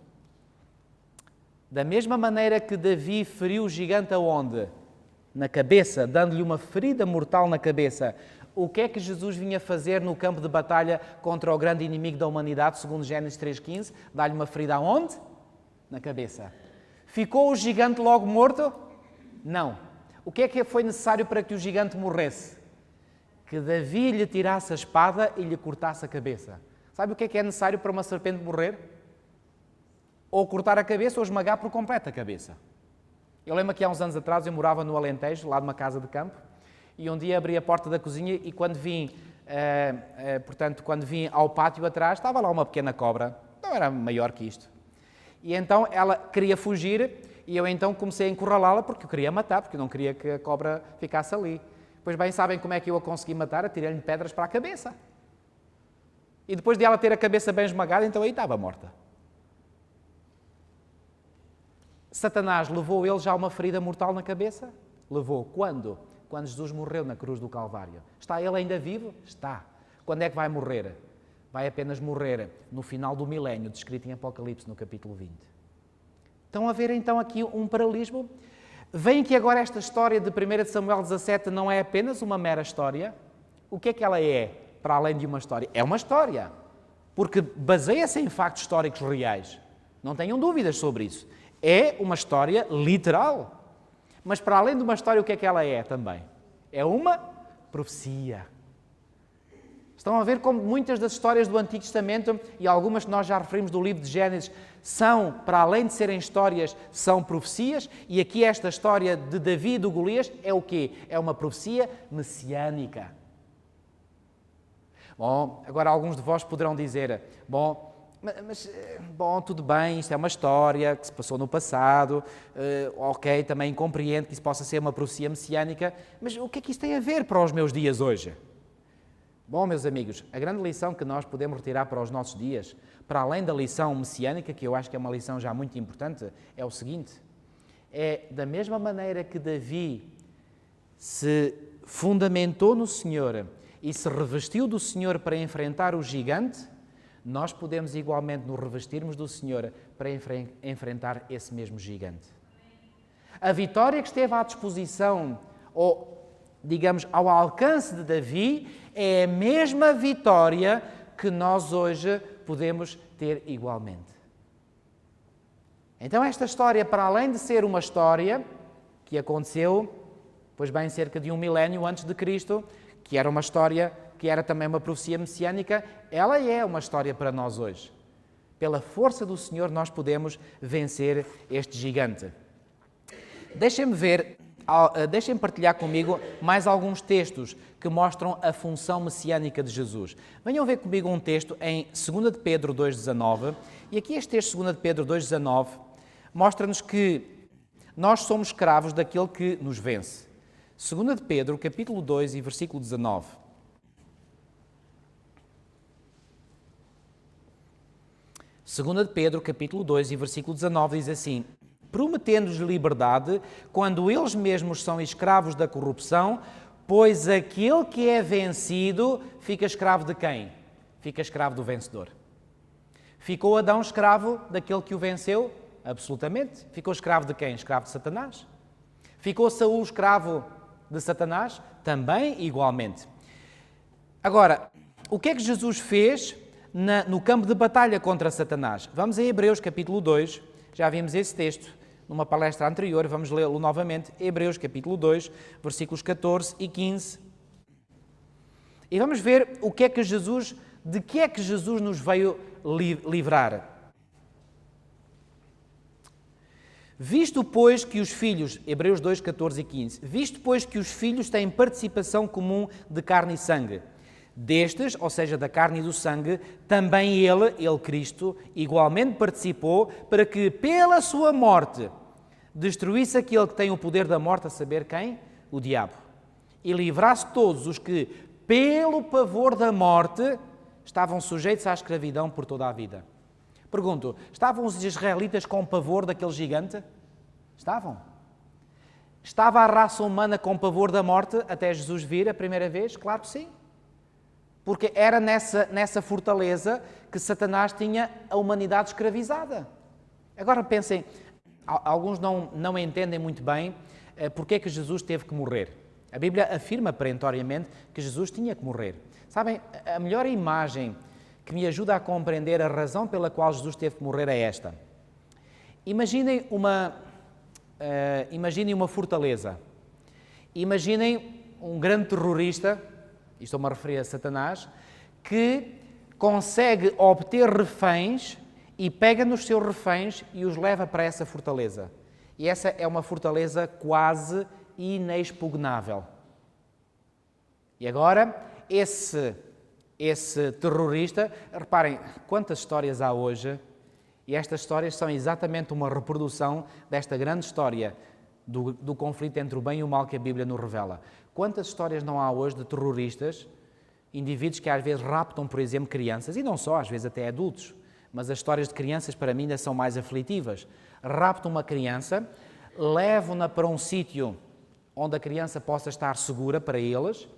da mesma maneira que Davi feriu o gigante aonde? Na cabeça, dando-lhe uma ferida mortal na cabeça, o que é que Jesus vinha fazer no campo de batalha contra o grande inimigo da humanidade, segundo Gênesis 3,15? Dá-lhe uma ferida aonde? Na cabeça. Ficou o gigante logo morto? Não. O que é que foi necessário para que o gigante morresse? Que Davi lhe tirasse a espada e lhe cortasse a cabeça. Sabe o que é necessário para uma serpente morrer? Ou cortar a cabeça ou esmagar por completo a cabeça. Eu lembro que há uns anos atrás eu morava no Alentejo, lá de uma casa de campo, e um dia abri a porta da cozinha e quando vim ao pátio atrás, estava lá uma pequena cobra, não era maior que isto. E então ela queria fugir e eu então comecei a encurralá-la porque eu queria matar, porque eu não queria que a cobra ficasse ali. Pois bem, sabem como é que eu a consegui matar? Atirei-lhe pedras para a cabeça. E depois de ela ter a cabeça bem esmagada, então aí estava morta. Satanás levou ele já uma ferida mortal na cabeça? Levou. Quando? Quando Jesus morreu na cruz do Calvário. Está ele ainda vivo? Está. Quando é que vai morrer? Vai apenas morrer no final do milénio, descrito em Apocalipse, no capítulo 20. Estão a ver então aqui um paralelismo? Veem que agora esta história de 1 Samuel 17 não é apenas uma mera história. O que é que ela é, para além de uma história? É uma história, porque baseia-se em factos históricos reais. Não tenham dúvidas sobre isso. É uma história literal. Mas para além de uma história, o que é que ela é também? É uma profecia. Estão a ver como muitas das histórias do Antigo Testamento, e algumas que nós já referimos do livro de Gênesis, são, para além de serem histórias, são profecias, e aqui esta história de Davi e do Golias é o quê? É uma profecia messiânica. Bom, agora alguns de vós poderão dizer, tudo bem, isto é uma história que se passou no passado, ok, também compreendo que isso possa ser uma profecia messiânica, mas o que é que isso tem a ver para os meus dias hoje? Bom, meus amigos, a grande lição que nós podemos retirar para os nossos dias, para além da lição messiânica, que eu acho que é uma lição já muito importante, é o seguinte, é da mesma maneira que Davi se fundamentou no Senhor e se revestiu do Senhor para enfrentar o gigante, nós podemos igualmente nos revestirmos do Senhor para enfrentar esse mesmo gigante. A vitória que esteve à disposição, ou digamos, ao alcance de Davi, é a mesma vitória que nós hoje podemos ter igualmente. Então esta história, para além de ser uma história que aconteceu Pois bem, cerca de 1 milénio antes de Cristo, que era uma história, que era também uma profecia messiânica, ela é uma história para nós hoje. Pela força do Senhor nós podemos vencer este gigante. Deixem-me partilhar comigo mais alguns textos que mostram a função messiânica de Jesus. Venham ver comigo um texto em 2 de Pedro 2,19. E aqui este texto, 2 de Pedro 2,19, mostra-nos que nós somos escravos daquele que nos vence. 2 de Pedro, capítulo 2 e versículo 19. Segunda de Pedro, capítulo 2 e versículo 19, diz assim: prometendo-lhes liberdade, quando eles mesmos são escravos da corrupção, pois aquele que é vencido fica escravo de quem? Fica escravo do vencedor. Ficou Adão escravo daquele que o venceu? Absolutamente. Ficou escravo de quem? Escravo de Satanás. Ficou Saul escravo de Satanás? Também igualmente. Agora, o que é que Jesus fez no campo de batalha contra Satanás? Vamos a Hebreus capítulo 2, já vimos esse texto numa palestra anterior, vamos lê-lo novamente, Hebreus capítulo 2, versículos 14 e 15. E vamos ver de que é que Jesus nos veio livrar. Visto, pois, que os filhos, Hebreus 2, 14 e 15, visto, pois, que os filhos têm participação comum de carne e sangue, destes, ou seja, da carne e do sangue, também ele Cristo, igualmente participou, para que, pela sua morte, destruísse aquele que tem o poder da morte, a saber quem? O diabo. E livrasse todos os que, pelo pavor da morte, estavam sujeitos à escravidão por toda a vida. Pergunto, estavam os israelitas com pavor daquele gigante? Estavam. Estava a raça humana com pavor da morte até Jesus vir a primeira vez? Claro que sim. Porque era nessa fortaleza que Satanás tinha a humanidade escravizada. Agora pensem, alguns não entendem muito bem porque é que Jesus teve que morrer. A Bíblia afirma perentoriamente que Jesus tinha que morrer. Sabem, a melhor imagem que me ajuda a compreender a razão pela qual Jesus teve que morrer é esta. Imaginem uma fortaleza. Imaginem um grande terrorista, e estou-me a referir a Satanás, que consegue obter reféns e pega nos seus reféns e os leva para essa fortaleza. E essa é uma fortaleza quase inexpugnável. E agora, esse terrorista, reparem quantas histórias há hoje, e estas histórias são exatamente uma reprodução desta grande história do conflito entre o bem e o mal que a Bíblia nos revela. Quantas histórias não há hoje de terroristas, indivíduos que às vezes raptam, por exemplo, crianças, e não só, às vezes até adultos, mas as histórias de crianças para mim ainda são mais aflitivas. Raptam uma criança, levam-na para um sítio onde a criança possa estar segura para eles,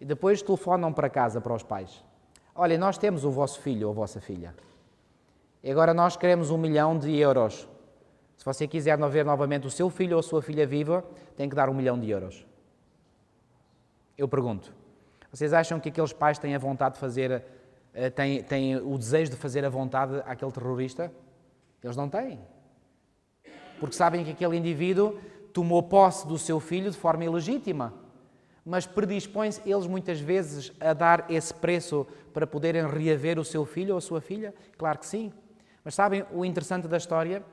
e depois telefonam para casa, para os pais. Olha, nós temos o vosso filho ou a vossa filha. E agora nós queremos 1 milhão de euros. Se você quiser ver novamente o seu filho ou a sua filha viva, tem que dar 1 milhão de euros. Eu pergunto, vocês acham que aqueles pais têm a vontade de fazer, têm o desejo de fazer a vontade àquele terrorista? Eles não têm. Porque sabem que aquele indivíduo tomou posse do seu filho de forma ilegítima. Mas predispõem-se eles muitas vezes a dar esse preço para poderem reaver o seu filho ou a sua filha? Claro que sim. Mas sabem o interessante da história?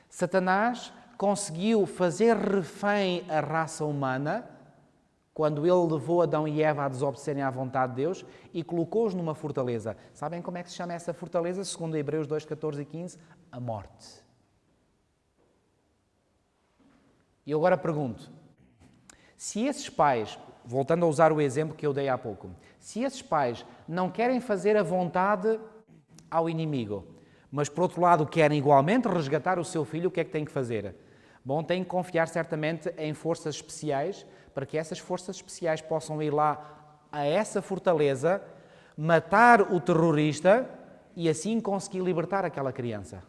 Satanás conseguiu fazer refém a raça humana quando ele levou Adão e Eva a desobedecerem à vontade de Deus e colocou-os numa fortaleza. Sabem como é que se chama essa fortaleza? Segundo Hebreus 2, 14 e 15, a morte. E eu agora pergunto, se esses pais, voltando a usar o exemplo que eu dei há pouco, se esses pais não querem fazer a vontade ao inimigo, mas por outro lado querem igualmente resgatar o seu filho, o que é que têm que fazer? Bom, têm que confiar certamente em forças especiais, para que essas forças especiais possam ir lá a essa fortaleza, matar o terrorista e assim conseguir libertar aquela criança.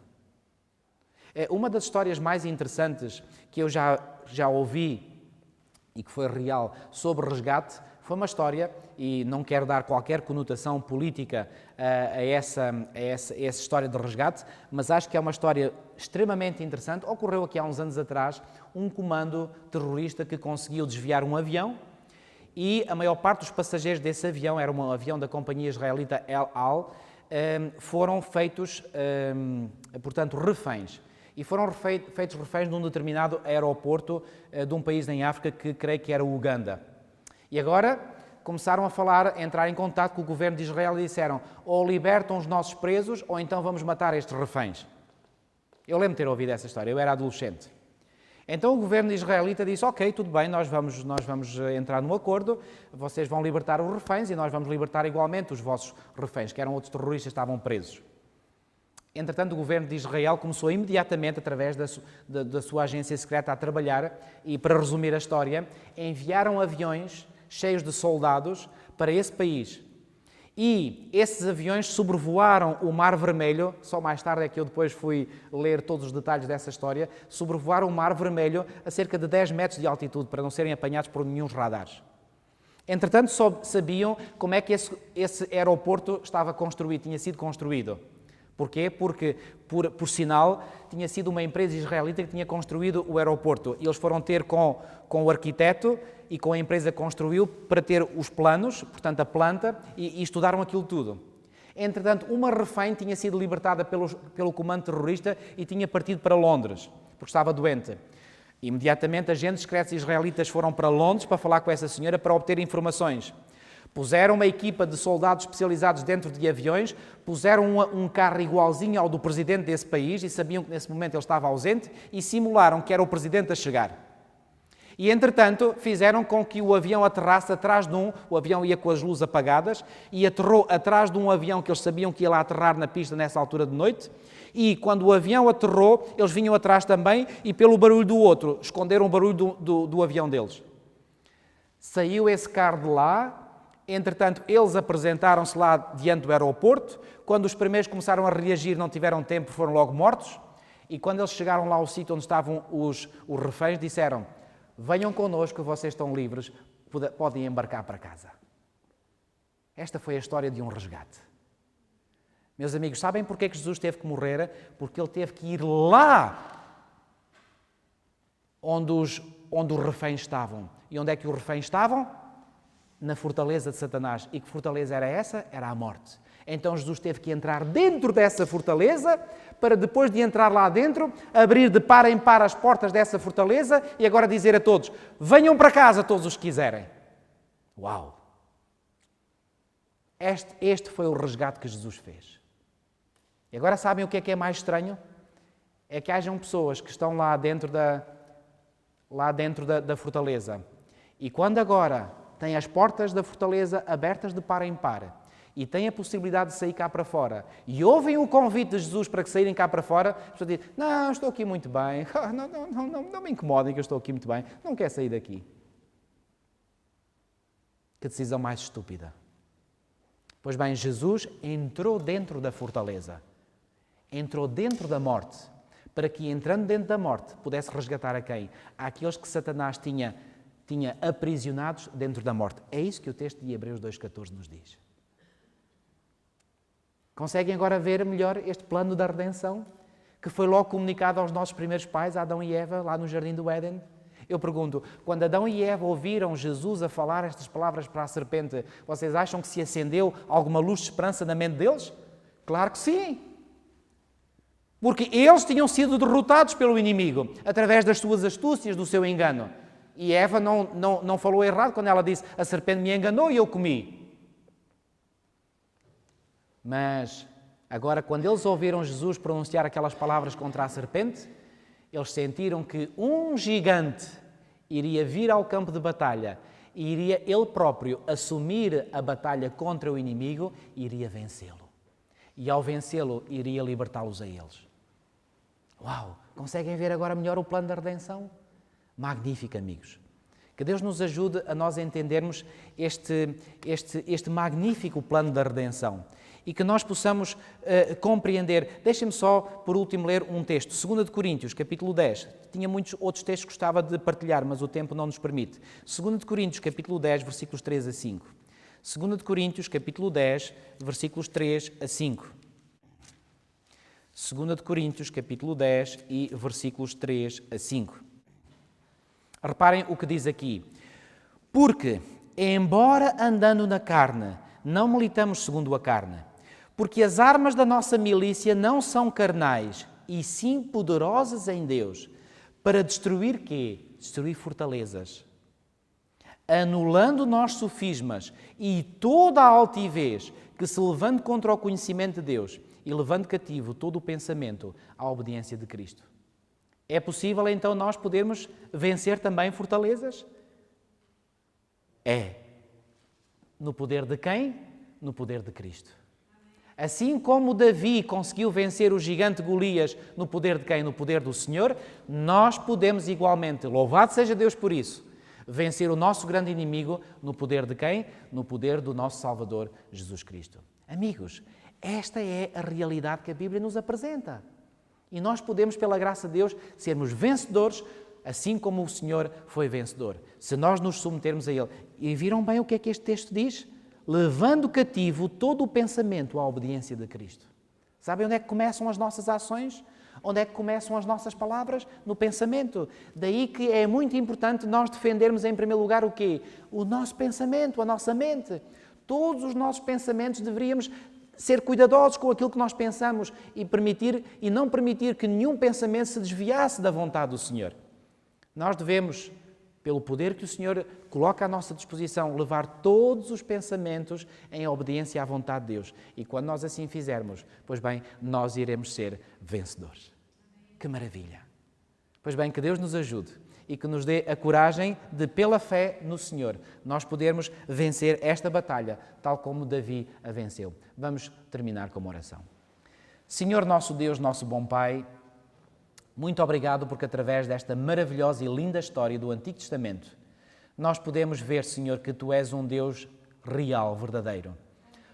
Uma das histórias mais interessantes que eu já ouvi e que foi real sobre resgate, foi uma história, e não quero dar qualquer conotação política a essa história de resgate, mas acho que é uma história extremamente interessante. Ocorreu aqui há uns anos atrás um comando terrorista que conseguiu desviar um avião e a maior parte dos passageiros desse avião, era um avião da companhia israelita El Al, foram feitos, portanto, reféns. E foram feitos reféns num determinado aeroporto de um país em África que creio que era o Uganda. E agora começaram a falar, a entrar em contato com o governo de Israel e disseram: ou libertam os nossos presos ou então vamos matar estes reféns. Eu lembro de ter ouvido essa história, eu era adolescente. Então o governo israelita disse: ok, tudo bem, nós vamos entrar num acordo, vocês vão libertar os reféns e nós vamos libertar igualmente os vossos reféns, que eram outros terroristas que estavam presos. Entretanto, o governo de Israel começou imediatamente, através da sua agência secreta, a trabalhar e, para resumir a história, enviaram aviões cheios de soldados para esse país. E esses aviões sobrevoaram o Mar Vermelho, só mais tarde é que eu depois fui ler todos os detalhes dessa história, sobrevoaram o Mar Vermelho a cerca de 10 metros de altitude, para não serem apanhados por nenhum radares. Entretanto, só sabiam como é que esse aeroporto estava construído, tinha sido construído. Porquê? Porque, por sinal, tinha sido uma empresa israelita que tinha construído o aeroporto. E eles foram ter com o arquiteto e com a empresa que construiu para ter os planos, portanto a planta, e estudaram aquilo tudo. Entretanto, uma refém tinha sido libertada pelo comando terrorista e tinha partido para Londres, porque estava doente. Imediatamente, agentes secretos israelitas foram para Londres para falar com essa senhora para obter informações. Puseram uma equipa de soldados especializados dentro de aviões, puseram um carro igualzinho ao do presidente desse país e sabiam que nesse momento ele estava ausente e simularam que era o presidente a chegar. E, entretanto, fizeram com que o avião aterrasse atrás de o avião ia com as luzes apagadas e aterrou atrás de um avião que eles sabiam que ia lá aterrar na pista nessa altura de noite e, quando o avião aterrou, eles vinham atrás também e, pelo barulho do outro, esconderam o barulho do avião deles. Saiu esse carro de lá. Entretanto, eles apresentaram-se lá diante do aeroporto. Quando os primeiros começaram a reagir, não tiveram tempo, foram logo mortos. E quando eles chegaram lá ao sítio onde estavam os reféns, disseram: venham connosco, vocês estão livres, podem embarcar para casa. Esta foi a história de um resgate. Meus amigos, sabem porquê que Jesus teve que morrer? Porque ele teve que ir lá onde os reféns estavam. E onde é que os reféns estavam? Na fortaleza de Satanás. E que fortaleza era essa? Era a morte. Então Jesus teve que entrar dentro dessa fortaleza para, depois de entrar lá dentro, abrir de par em par as portas dessa fortaleza e agora dizer a todos: venham para casa todos os que quiserem. Uau! Este foi o resgate que Jesus fez. E agora sabem o que é mais estranho? É que hajam pessoas que estão lá dentro da fortaleza e quando agora têm as portas da fortaleza abertas de par em par e têm a possibilidade de sair cá para fora e ouvem o convite de Jesus para que saírem cá para fora, a pessoa diz: não, estou aqui muito bem, não me incomodem que eu estou aqui muito bem, não quero sair daqui. Que decisão mais estúpida. Pois bem, Jesus entrou dentro da fortaleza, entrou dentro da morte, para que, entrando dentro da morte, pudesse resgatar a quem? Àqueles que Satanás tinha aprisionados dentro da morte. É isso que o texto de Hebreus 2,14 nos diz. Conseguem agora ver melhor este plano da redenção? Que foi logo comunicado aos nossos primeiros pais, Adão e Eva, lá no Jardim do Éden? Eu pergunto, quando Adão e Eva ouviram Jesus a falar estas palavras para a serpente, vocês acham que se acendeu alguma luz de esperança na mente deles? Claro que sim! Porque eles tinham sido derrotados pelo inimigo, através das suas astúcias, do seu engano. E Eva não falou errado quando ela disse: a serpente me enganou e eu comi. Mas agora, quando eles ouviram Jesus pronunciar aquelas palavras contra a serpente, eles sentiram que um gigante iria vir ao campo de batalha e iria ele próprio assumir a batalha contra o inimigo e iria vencê-lo. E ao vencê-lo, iria libertá-los a eles. Uau! Conseguem ver agora melhor o plano da redenção? Magnífico, amigos. Que Deus nos ajude a nós entendermos este magnífico plano da redenção e que nós possamos compreender. Deixem-me só, por último, ler um texto. 2 Coríntios, capítulo 10. Tinha muitos outros textos que gostava de partilhar, mas o tempo não nos permite. 2 Coríntios, capítulo 10, versículos 3 a 5. 2 Coríntios, capítulo 10, versículos 3 a 5. 2 Coríntios, capítulo 10 e versículos 3 a 5. Reparem o que diz aqui. Porque, embora andando na carne, não militamos segundo a carne, porque as armas da nossa milícia não são carnais, e sim poderosas em Deus, para destruir quê? Destruir fortalezas. Anulando nós sofismas e toda a altivez que se levante contra o conhecimento de Deus e levando cativo todo o pensamento à obediência de Cristo. É possível então nós podermos vencer também fortalezas? É. No poder de quem? No poder de Cristo. Assim como Davi conseguiu vencer o gigante Golias no poder de quem? No poder do Senhor, nós podemos igualmente, louvado seja Deus por isso, vencer o nosso grande inimigo no poder de quem? No poder do nosso Salvador Jesus Cristo. Amigos, esta é a realidade que a Bíblia nos apresenta. E nós podemos, pela graça de Deus, sermos vencedores, assim como o Senhor foi vencedor, se nós nos submetermos a Ele. E viram bem o que é que este texto diz? Levando cativo todo o pensamento à obediência de Cristo. Sabem onde é que começam as nossas ações? Onde é que começam as nossas palavras? No pensamento. Daí que é muito importante nós defendermos em primeiro lugar o quê? O nosso pensamento, a nossa mente. Todos os nossos pensamentos deveríamos ser cuidadosos com aquilo que nós pensamos e não permitir que nenhum pensamento se desviasse da vontade do Senhor. Nós devemos, pelo poder que o Senhor coloca à nossa disposição, levar todos os pensamentos em obediência à vontade de Deus. E quando nós assim fizermos, pois bem, nós iremos ser vencedores. Que maravilha! Pois bem, que Deus nos ajude e que nos dê a coragem de, pela fé no Senhor, nós podermos vencer esta batalha, tal como Davi a venceu. Vamos terminar com uma oração. Senhor nosso Deus, nosso bom Pai, muito obrigado porque através desta maravilhosa e linda história do Antigo Testamento, nós podemos ver, Senhor, que Tu és um Deus real, verdadeiro.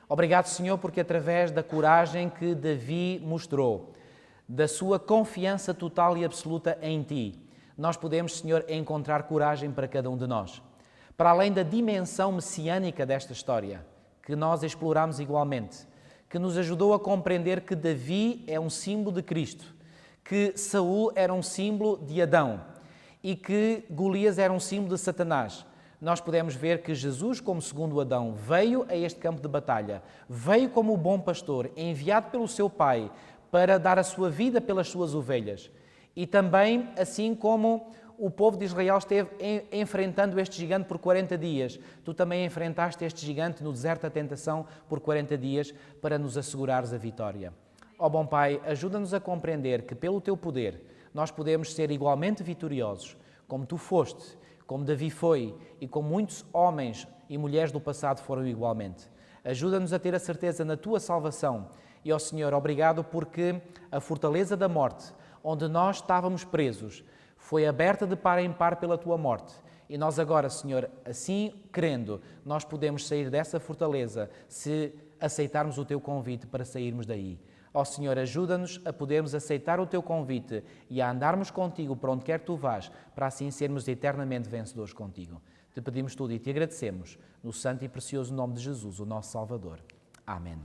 Obrigado, Senhor, porque através da coragem que Davi mostrou, da sua confiança total e absoluta em Ti, nós podemos, Senhor, encontrar coragem para cada um de nós. Para além da dimensão messiânica desta história, que nós exploramos igualmente, que nos ajudou a compreender que Davi é um símbolo de Cristo, que Saul era um símbolo de Adão e que Golias era um símbolo de Satanás. Nós podemos ver que Jesus, como segundo Adão, veio a este campo de batalha, veio como o bom pastor, enviado pelo seu Pai para dar a sua vida pelas suas ovelhas. E também, assim como o povo de Israel esteve enfrentando este gigante por 40 dias, tu também enfrentaste este gigante no deserto da tentação por 40 dias para nos assegurares a vitória. Ó bom Pai, ajuda-nos a compreender que pelo Teu poder nós podemos ser igualmente vitoriosos, como Tu foste, como Davi foi e como muitos homens e mulheres do passado foram igualmente. Ajuda-nos a ter a certeza na Tua salvação. E, ó Senhor, obrigado porque a fortaleza da morte, onde nós estávamos presos, foi aberta de par em par pela Tua morte. E nós agora, Senhor, assim crendo, nós podemos sair dessa fortaleza se aceitarmos o Teu convite para sairmos daí. Ó Senhor, ajuda-nos a podermos aceitar o Teu convite e a andarmos contigo por onde quer que Tu vás, para assim sermos eternamente vencedores contigo. Te pedimos tudo e Te agradecemos, no santo e precioso nome de Jesus, o nosso Salvador. Amém.